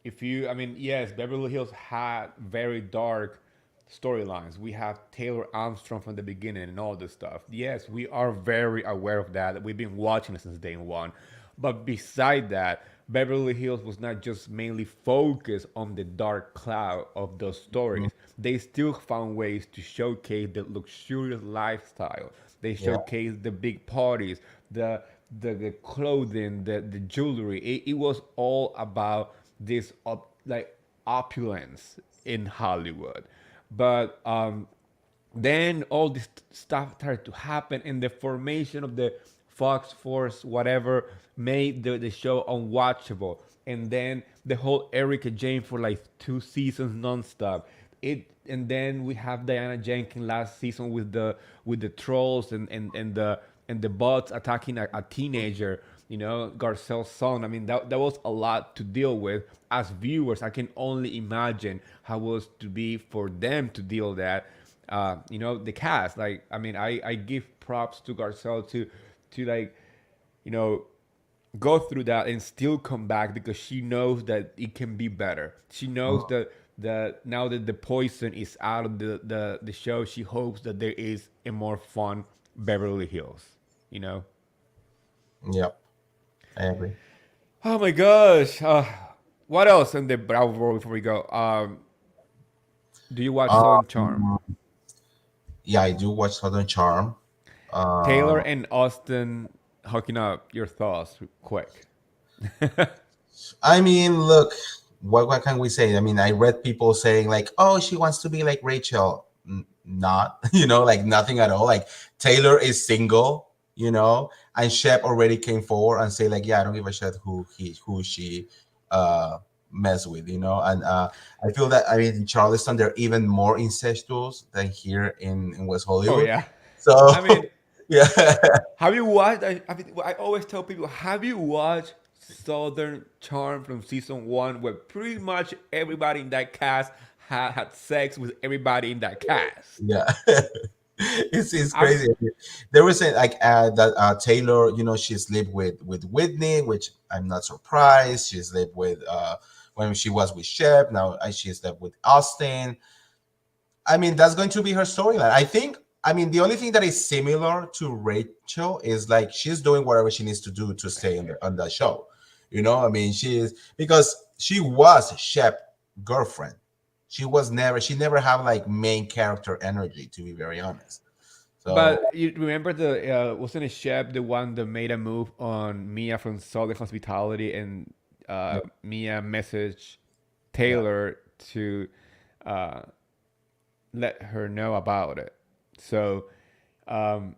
if you, I mean, yes, Beverly Hills had very dark storylines. We have Taylor Armstrong from the beginning and all this stuff. Yes, we are very aware of that. We've been watching it since day one. But beside that, Beverly Hills was not just mainly focused on the dark cloud of those mhm, stories. They still found ways to showcase the luxurious lifestyle. They yeah, showcase the big parties, the clothing, the jewelry. It was all about this like opulence in Hollywood. But then all this stuff started to happen, and the formation of the Fox Force, whatever, made the show unwatchable. And then the whole Erica Jane for like 2 seasons nonstop. And then we have Diana Jenkins last season with the trolls and the bots attacking a teenager, Garcelle's son. I mean, that was a lot to deal with. As viewers, I can only imagine how it was to be for them to deal that. The cast. Like, I mean, I give props to Garcelle to like, you know, go through that and still come back because she knows that it can be better. She knows mhm, that now that the poison is out of the show, she hopes that there is a more fun Beverly Hills. You know. yep, I agree. Oh my gosh. What else in the Bravo before we go? Do you watch Southern Charm? Um, yeah, I do watch Southern Charm. Taylor Uh, and Austin hooking up. Your thoughts, quick. I mean, look, what can we say? I mean, I read people saying like, "Oh, she wants to be like Rachel." Not, like nothing at all. Like Taylor is single, and Shep already came forward and say like, "Yeah, I don't give a shit who she uh mess with," And I feel that I mean in Charleston they're even more incestuous than here in West Oh Hollywood. yeah. I So mean, yeah, have you watched? I always tell people, have you watched Southern Charm from season 1, where pretty much everybody in that cast had sex with everybody in that cast? yeah. It's I'm crazy. There was a, like that Taylor, she slept with Whitney, which I'm not surprised. She slept with when she was with Shep. Now she slept with Austin. I mean, that's going to be her storyline. I think. I mean, the only thing that is similar to Rachel is like she's doing whatever she needs to do to stay on that show. I mean, she is because she was Shep girlfriend. She never had like main character energy, to be very honest. So But you remember wasn't it Shep the one that made a move on Mia from Southern Hospitality, and yeah, Mia messaged yeah, Taylor to uh, let her know about it. So um,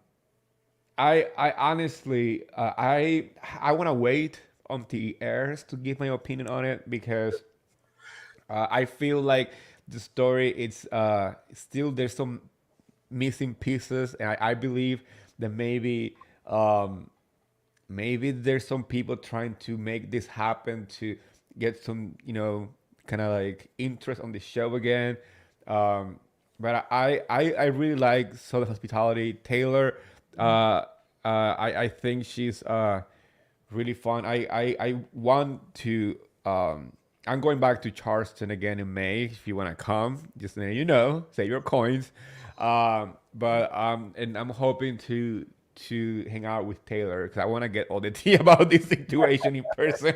I honestly I want to wait until it airs to give my opinion on it because I feel like the story it's still there's some missing pieces, and I believe that um, maybe there's some people trying to make this happen to get some kind of like interest on the show again. But I really like Southern Hospitality. Taylor, I think she's really fun. I want to. I'm going back to Charleston again in May. If you want to come, just let save your coins. And I'm hoping to hang out with Taylor because I want to get all the tea about this situation in person.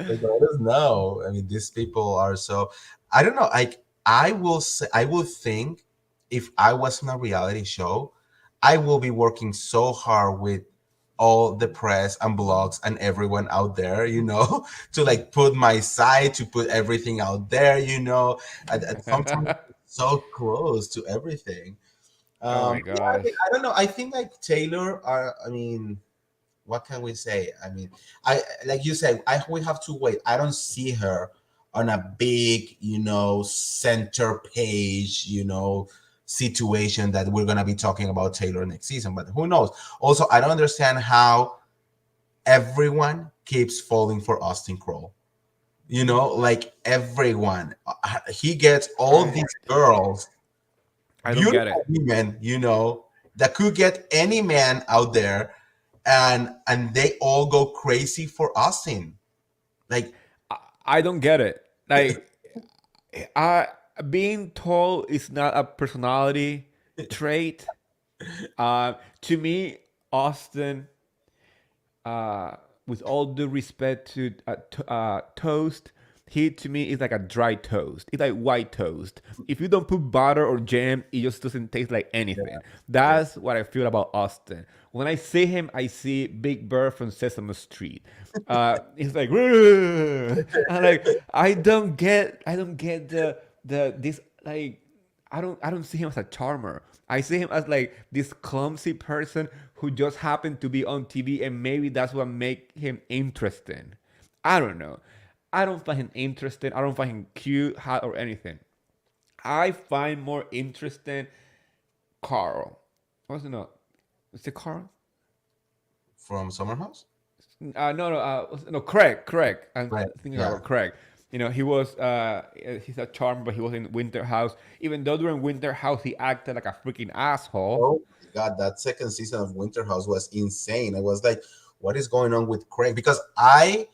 Like, let us know. I mean, these people are so. I don't know. Like, I will say, I will think if I was in a reality show, I will be working so hard with all the press and blogs and everyone out there, to like put my side, to put everything out there, and sometimes it's so close to everything. Oh my Yeah, gosh. I don't know. I think like Taylor are. I mean, what can we say? I mean, I like you said, we have to wait. I don't see her on a big, center page, situation that we're gonna be talking about Taylor next season. But who knows? Also, I don't understand how everyone keeps falling for Austin Kroll. Like everyone, he gets all I, these girls, I don't get beautiful it. women, that could get any man out there, and they all go crazy for Austin. Like, I don't get it. Like, I being tall is not a personality trait. To me, Austin, uh, with all due respect to toast, he to me is like a dry toast. It's like white toast. If you don't put butter or jam, it just doesn't taste like anything. yeah, That's what I feel about Austin. When I see him, I see Big Bird from Sesame Street. He's like, I'm like, I don't get the this like I don't see him as a charmer. I see him as like this clumsy person who just happened to be on TV, and maybe that's what make him interesting. I don't know. I don't find him interesting. I don't find him cute, hot, or anything. I find more interesting Carl. What's the no? Is it Carl? from Summer House. No, no, no. Craig, Craig. I'm Right. thinking Yeah. about Craig. You know, he was he's a charm, but he was in Winter House. Even though during Winter House he acted like a freaking asshole. Oh my God, that second season of Winter House was insane. I was like, what is going on with Craig? Because I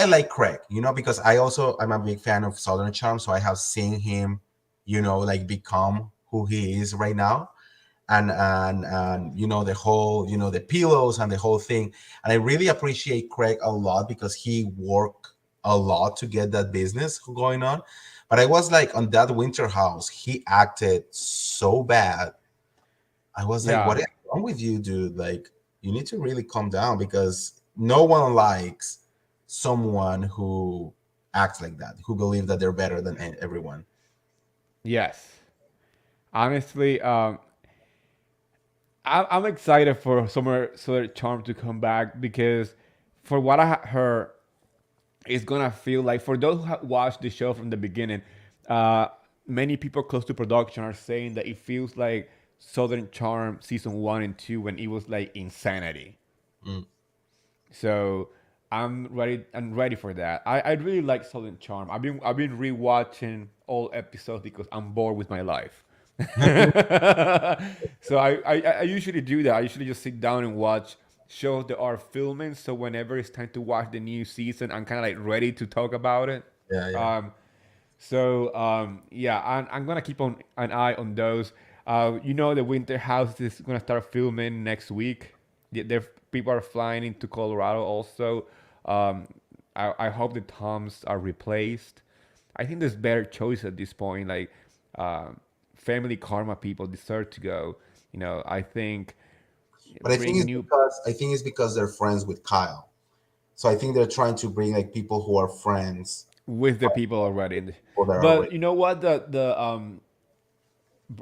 like Craig, because I'm a big fan of Southern Charm, so I have seen him, like become who he is right now. And the whole, the pillows and the whole thing. And I really appreciate Craig a lot because he worked a lot to get that business going on. But I was like, on that Winter House, he acted so bad. I was like, what Yeah, is wrong with you, dude? Like, you need to really calm down because no one likes someone who acts like that, who believe that they're better than everyone. yes. Honestly, I'm excited for Summer Southern Charm to come back because, for what I heard, it's gonna feel like for those who watched the show from the beginning, uh, many people close to production are saying that it feels like Southern Charm season 1 and 2 when it was like insanity. Mm. So I'm ready. I'm ready for that. I really like Southern Charm. I've been rewatching all episodes because I'm bored with my life. So I usually do that. I usually just sit down and watch shows that are filming. So whenever it's time to watch the new season, I'm kind of like ready to talk about it. Yeah, yeah. Um, yeah, I'm gonna keep on an eye on those. The Winter House is gonna start filming next week. There people are flying into Colorado also. Um, I hope the Toms are replaced. I think there's better choice at this point. Like family karma people deserve to go. I think But bring new I think it's because they're friends with Kyle. So I think they're trying to bring like people who are friends with the people already. for their already. But you know what? The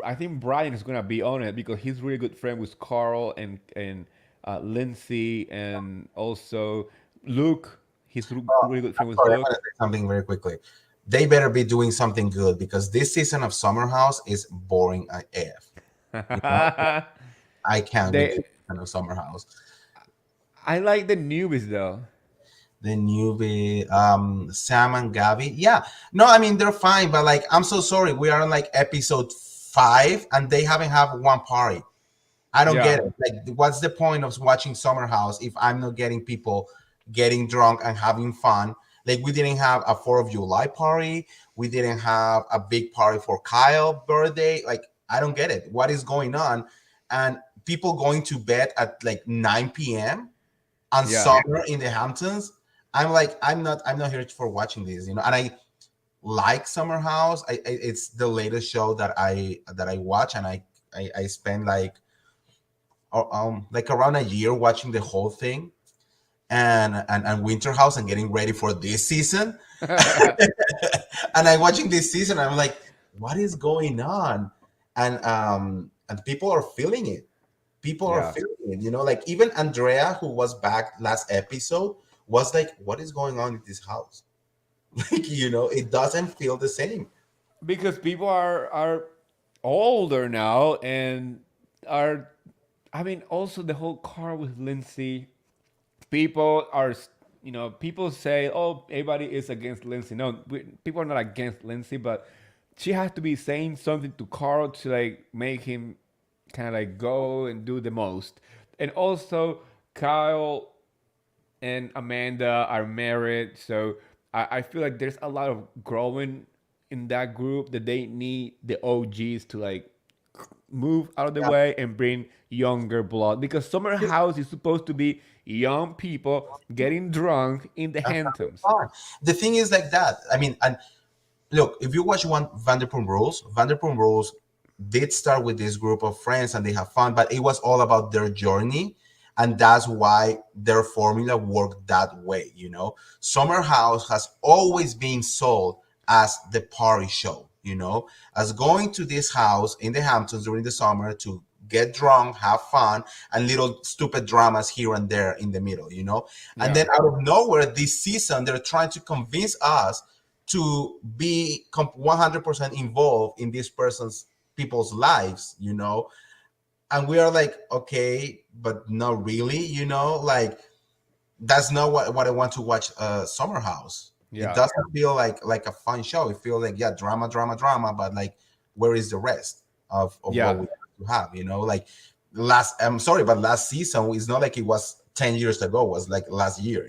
I think Brian is gonna be on it because he's really good friend with Carl and Lindsay and also Luke. He's really good friend with Sorry, I'm gonna Luke. say something very quickly. They better be doing something good because this season of Summer House is boring AF. You know, I can't with they, this season of Summer House. I like the newbies though. The newbie, Sam and Gabby. Yeah, no, I mean they're fine, but like I'm so sorry, we are on like episode 5 and they haven't have one party. I don't get Yeah, it. Like, what's the point of watching Summer House if I'm not getting people getting drunk and having fun? Like, we didn't have a 4th of July party. We didn't have a big party for Kyle birthday. Like, I don't get it. What is going on? And people going to bed at like 9 p.m. on yeah. summer in the Hamptons. I'm not here for watching this, and I like Summer House. It's the latest show that I watch, and I spend like around a year watching the whole thing, and Winter House and getting ready for this season. And I'm watching this season, I'm like, what is going on? And people are feeling it. People are Yeah. feeling it. Like even Andrea, who was back last episode, was like, what is going on in this house? Like, it doesn't feel the same. Because people are older now and are, I mean, also the whole car with Lindsay, people are, people say, oh, everybody is against Lindsay. No, people are not against Lindsay, but she has to be saying something to Carl to like make him kind of like go and do the most. And also Kyle and Amanda are married, so I feel like there's a lot of growing in that group that they need the OGs to like move out of the Yeah. way and bring younger blood, because Summer House is supposed to be young people getting drunk in the And Hamptons. fun. The thing is like that. I mean, and look, if you watch one Vanderpump Rules did start with this group of friends and they have fun, but it was all about their journey. And that's why their formula worked that way. Summer House has always been sold as the party show, as going to this house in the Hamptons during the summer to get drunk, have fun, and little stupid dramas here and there in the middle, And Yeah. then out of nowhere, this season, they're trying to convince us to be 100% involved in this people's lives, and we are like, okay, but not really, like that's not what I want to watch. Summer House, it Yeah. doesn't feel like a fun show. It feels like, yeah, drama, drama, drama, but like, where is the rest of what Yeah. we have to have, like I'm sorry, but last season, it's not like it was 10 years ago, it was like last year,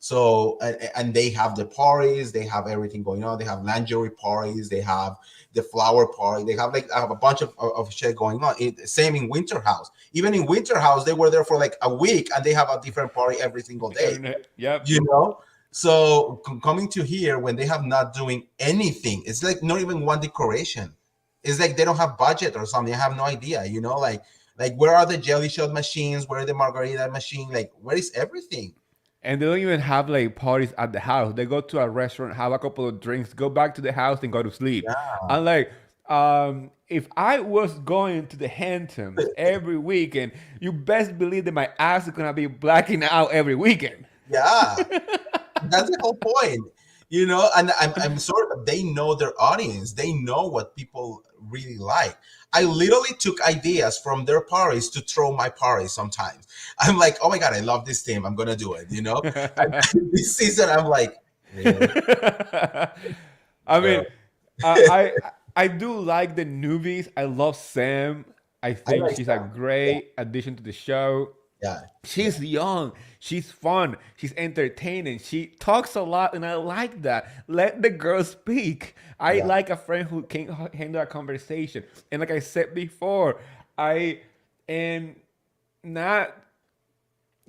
so, and they have the parties, they have everything going on, they have lingerie parties, they have the flower party, they have like a bunch of shit going on. Same in Winter House. Even in Winter House, they were there for like a week and they have a different party every single day, Every night. Yep. you know so coming to here when they have not doing anything, it's like not even one decoration. It's like they don't have budget or something. I have no idea, like where are the jelly shot machines, where are the margarita machine, like where is everything? And they don't even have like parties at the house. They go to a restaurant, have a couple of drinks, go back to the house, and go to sleep. Yeah. I'm like, if I was going to the Hamptons every weekend, you best believe that my ass is gonna be blacking out every weekend. Yeah, that's the whole point, and I'm sorry, but they know their audience, they know what people really like. I literally took ideas from their parties to throw my parties sometimes. I'm like, oh my god, I love this team, I'm gonna do it, and this season I'm like, really, I girl? mean, I do like the newbies. I love Sam. I I think like she's a that. Yeah, great addition to the show. yeah, yeah, She's young, she's fun, she's entertaining, she talks a lot, and I like that. Let the girl speak. I yeah, like a friend who can handle a conversation. And like I said before, I am not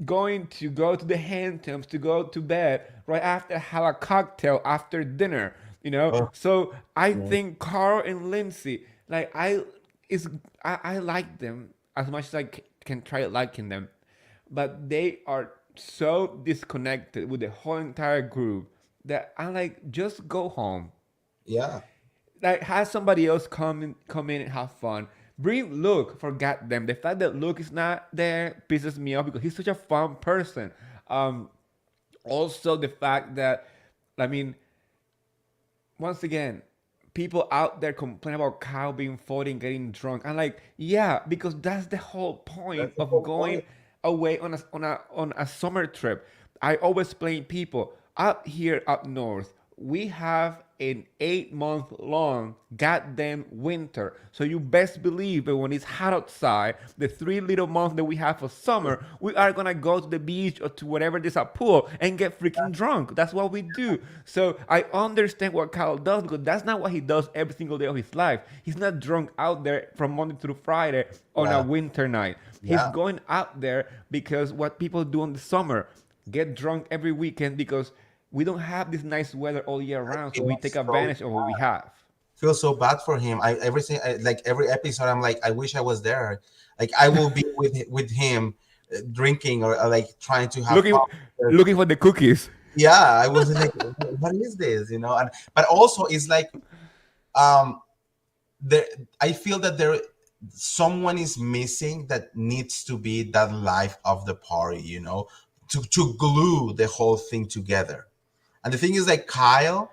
going to go to the Hamptons to go to bed right after have a cocktail after dinner. oh, So I yeah, think Carl and Lindsay, like is I like them as much as can try liking them, but they are so disconnected with the whole entire group that I like just go home. yeah, Like have somebody else come in and have fun. Bring Luke, forget them. The fact that Luke is not there pisses me off because he's such a fun person. Um, Also the fact that, I mean, once again, people out there complain about Kyle being 40 and getting drunk. I'm like, yeah, because that's the whole point that's the of whole point. going away on a summer trip. I always explain people up here up north, we have an 8 month long goddamn winter. So you best believe that when it's hot outside, the 3 little months that we have for summer, we are gonna go to the beach or to whatever there's a pool and get freaking drunk. That's what we do. So I understand what Kyle does because that's not what he does every single day of his life. He's not drunk out there from Monday through Friday on a Yeah, winter night. He's yeah, going out there because what people do in the summer. get drunk every weekend because we don't have this nice weather all year I round, so we feel take so advantage of what we have. feel so bad for him. I everything like every episode, I'm like, I wish I was there. Like I will be with him, drinking or like trying to have fun. looking looking for the cookies. Yeah, I was like, what is this? And but also it's like um there I feel that there someone is missing that needs to be that life of the party, to glue the whole thing together. And the thing is like Kyle,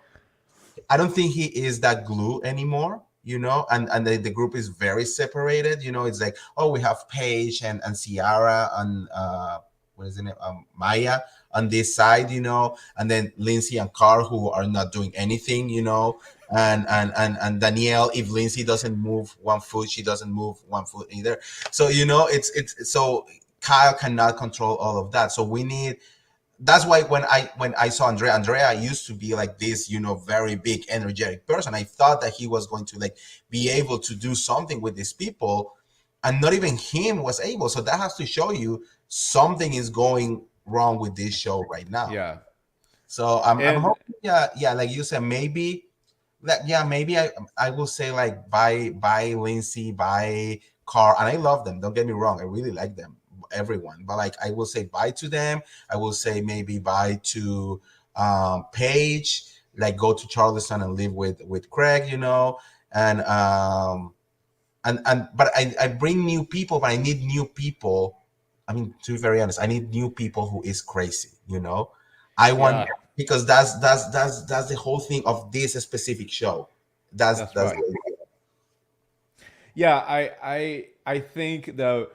I don't think he is that glue anymore, and the group is very separated. It's like, oh, we have Paige and Ciara and what is it, Maya on this side, and then Lindsay and Carl who are not doing anything, and Danielle, if Lindsay doesn't move one foot, she doesn't move one foot either. So it's so Kyle cannot control all of that. So we need that's why when I saw Andrea used to be like this, very big, energetic person. I thought that he was going to like be able to do something with these people, and not even him was able. So that has to show you something is going wrong with this show right now. Yeah, So I'm and hoping, yeah, like you said, maybe like, yeah, maybe I will say like bye Lindsay, bye Carl, and I love them. Don't get me wrong, I really like them, everyone. But like I will say bye to them. I will say maybe bye to Paige, like go to Charleston and live with Craig, and but I bring new people, but I need new people. I mean, to be very honest, I need new people who is crazy, I want, yeah, because that's the whole thing of this specific show. that's That's right. Yeah, I think the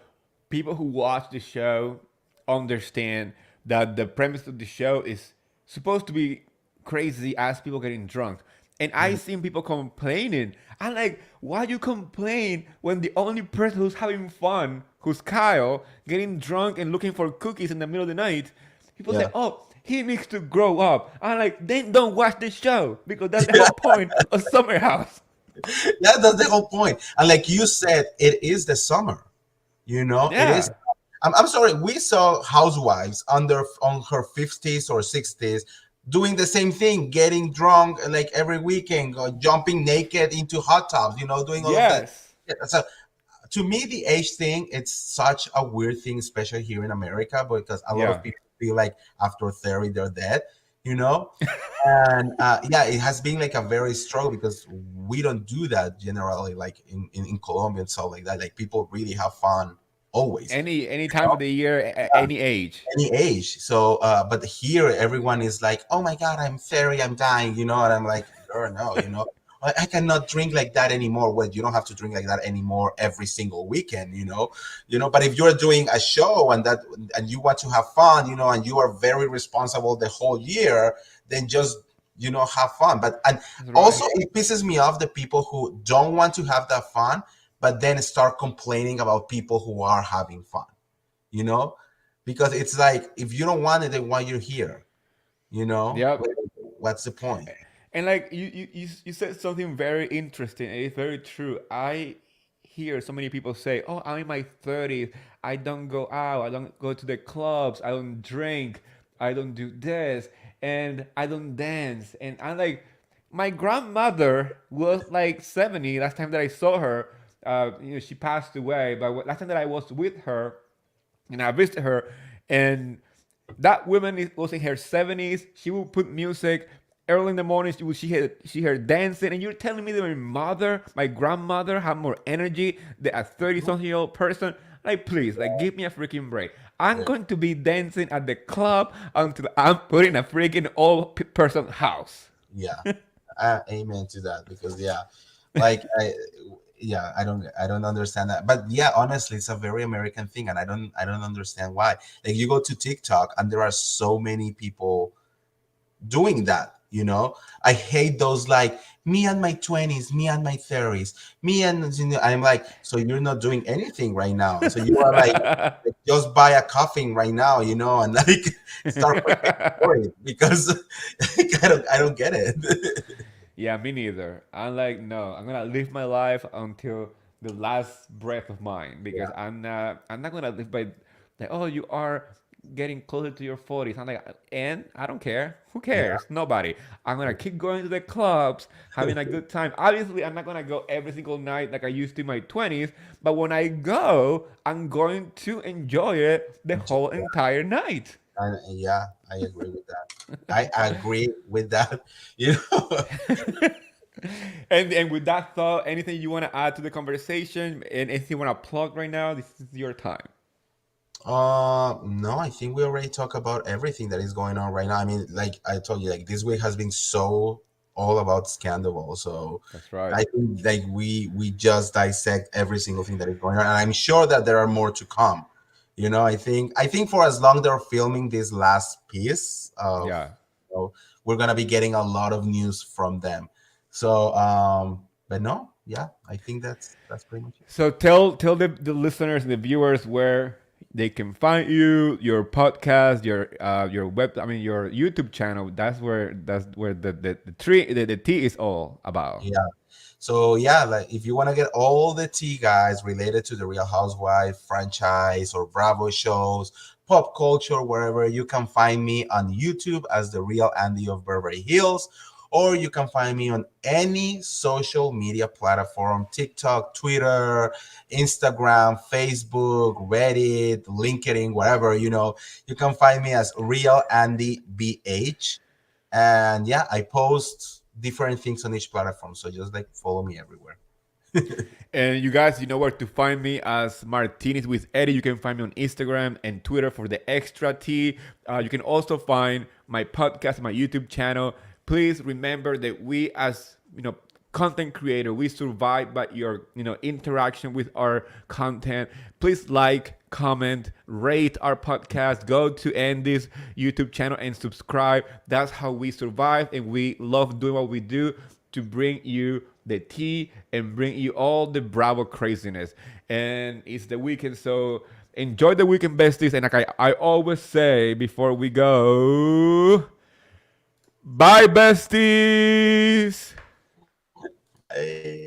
people who watch the show understand that the premise of the show is supposed to be crazy as people getting drunk. And I Mhm. seen people complaining. I'm like, why you complain when the only person who's having fun, who's Kyle, getting drunk and looking for cookies in the middle of the night? People say, Yeah. oh, he needs to grow up. I'm like, then don't watch the show because that's the whole point of Summer House. Yeah, that's the whole point. And like you said, it is the summer. It is. Yeah. I'm sorry. We saw housewives on her 50s or 60s doing the same thing, getting drunk like every weekend, jumping naked into hot tubs. Doing all of that. Yes. Yeah, so to me, the age thing, it's such a weird thing, especially here in America, because a lot of Yeah. people feel like after 30 they're dead. You know, and yeah, it has been like a very struggle because we don't do that generally, like in Colombia and stuff like that. Like people really have fun always, Any time of the year, any age. any age. So, but here everyone is like, "Oh my God, I'm fairy, I'm dying," and I'm like, "Girl, no, I cannot drink like that anymore." Well, you don't have to drink like that anymore every single weekend, But if you're doing a show and you want to have fun, and you are very responsible the whole year, then just have fun. But and That's also right. it pisses me off the people who don't want to have that fun, but then start complaining about people who are having fun you know because it's like if you don't want it, then why you're here you know Yep. what's the point? And like you said something very interesting. It's very true. I hear so many people say, "Oh, I'm in my 30s. I don't go out. I don't go to the clubs. I don't drink. I don't do this, and I don't dance." And I'm like, my grandmother was like 70 last time that I saw her. She passed away, but last time that I was with her, and I visited her, and that woman was in her 70s. She would put music early in the morning. She her dancing, and you're telling me that my grandmother, had more energy than a 30-something-year-old person? Like, please, like, give me a freaking break. I'm Yeah, going to be dancing at the club until I'm put in a freaking old person house. yeah. Amen to that, because yeah, like I don't understand that, but yeah, honestly, it's a very American thing, and I don't understand why. Like you go to TikTok and there are so many people doing that. I hate those, like, me and my 20s, me and my 30s, me and I'm like, so you're not doing anything right now, so you are like just buy a coffin right now, and like start preparing for it, because like, I don't get it. Yeah, me neither. I'm like, no, I'm gonna live my life until the last breath of mine because Yeah, I'm not gonna live by like, oh, you are getting closer to your 40s. I'm like, and I don't care. Who Yeah. cares? Nobody. I'm gonna keep going to the clubs, having a good time. Obviously, I'm not gonna go every single night like I used to in my 20s, but when I go, I'm going to enjoy it the whole entire night. Yeah, I agree with that. I agree with that. You know, And with that thought, anything you want to add to the conversation and anything you want to plug right now, this is your time. no, I think we already talked about everything that is going on right now. I mean, like I told you, like this week has been so all about Scandoval. So That's right. I think like we just dissect every single thing that is going on, and I'm sure that there are more to come. You know, I think for as long they're filming this last piece of, Yeah. we're gonna be getting a lot of news from them. So, but no, yeah, I think that's pretty much it. So tell the listeners and the viewers where they can find you, your podcast, your web, I mean your YouTube channel. That's where the tree the tea is all about. Yeah. So yeah, like if you want to get all the tea, guys, related to the Real Housewife franchise or Bravo shows, pop culture, wherever, you can find me on YouTube as the Real Andy of Beverly Hills, or you can find me on any social media platform: TikTok, Twitter, Instagram, Facebook, Reddit, LinkedIn, wherever. You can find me as Real Andy BH. And yeah, I post different things on each platform, so just like follow me everywhere. And you guys, you know where to find me as Martinez with Eddie. You can find me on Instagram and Twitter for the extra tea. You can also find my podcast, my YouTube channel. Please remember that we, as content creator, we survive by your interaction with our content. Please like, comment, rate our podcast. Go to Andy's YouTube channel and subscribe. That's how we survive, and we love doing what we do to bring you the tea and bring you all the Bravo craziness. And it's the weekend, so enjoy the weekend, besties. And like I always say before we go, bye, besties. Bye.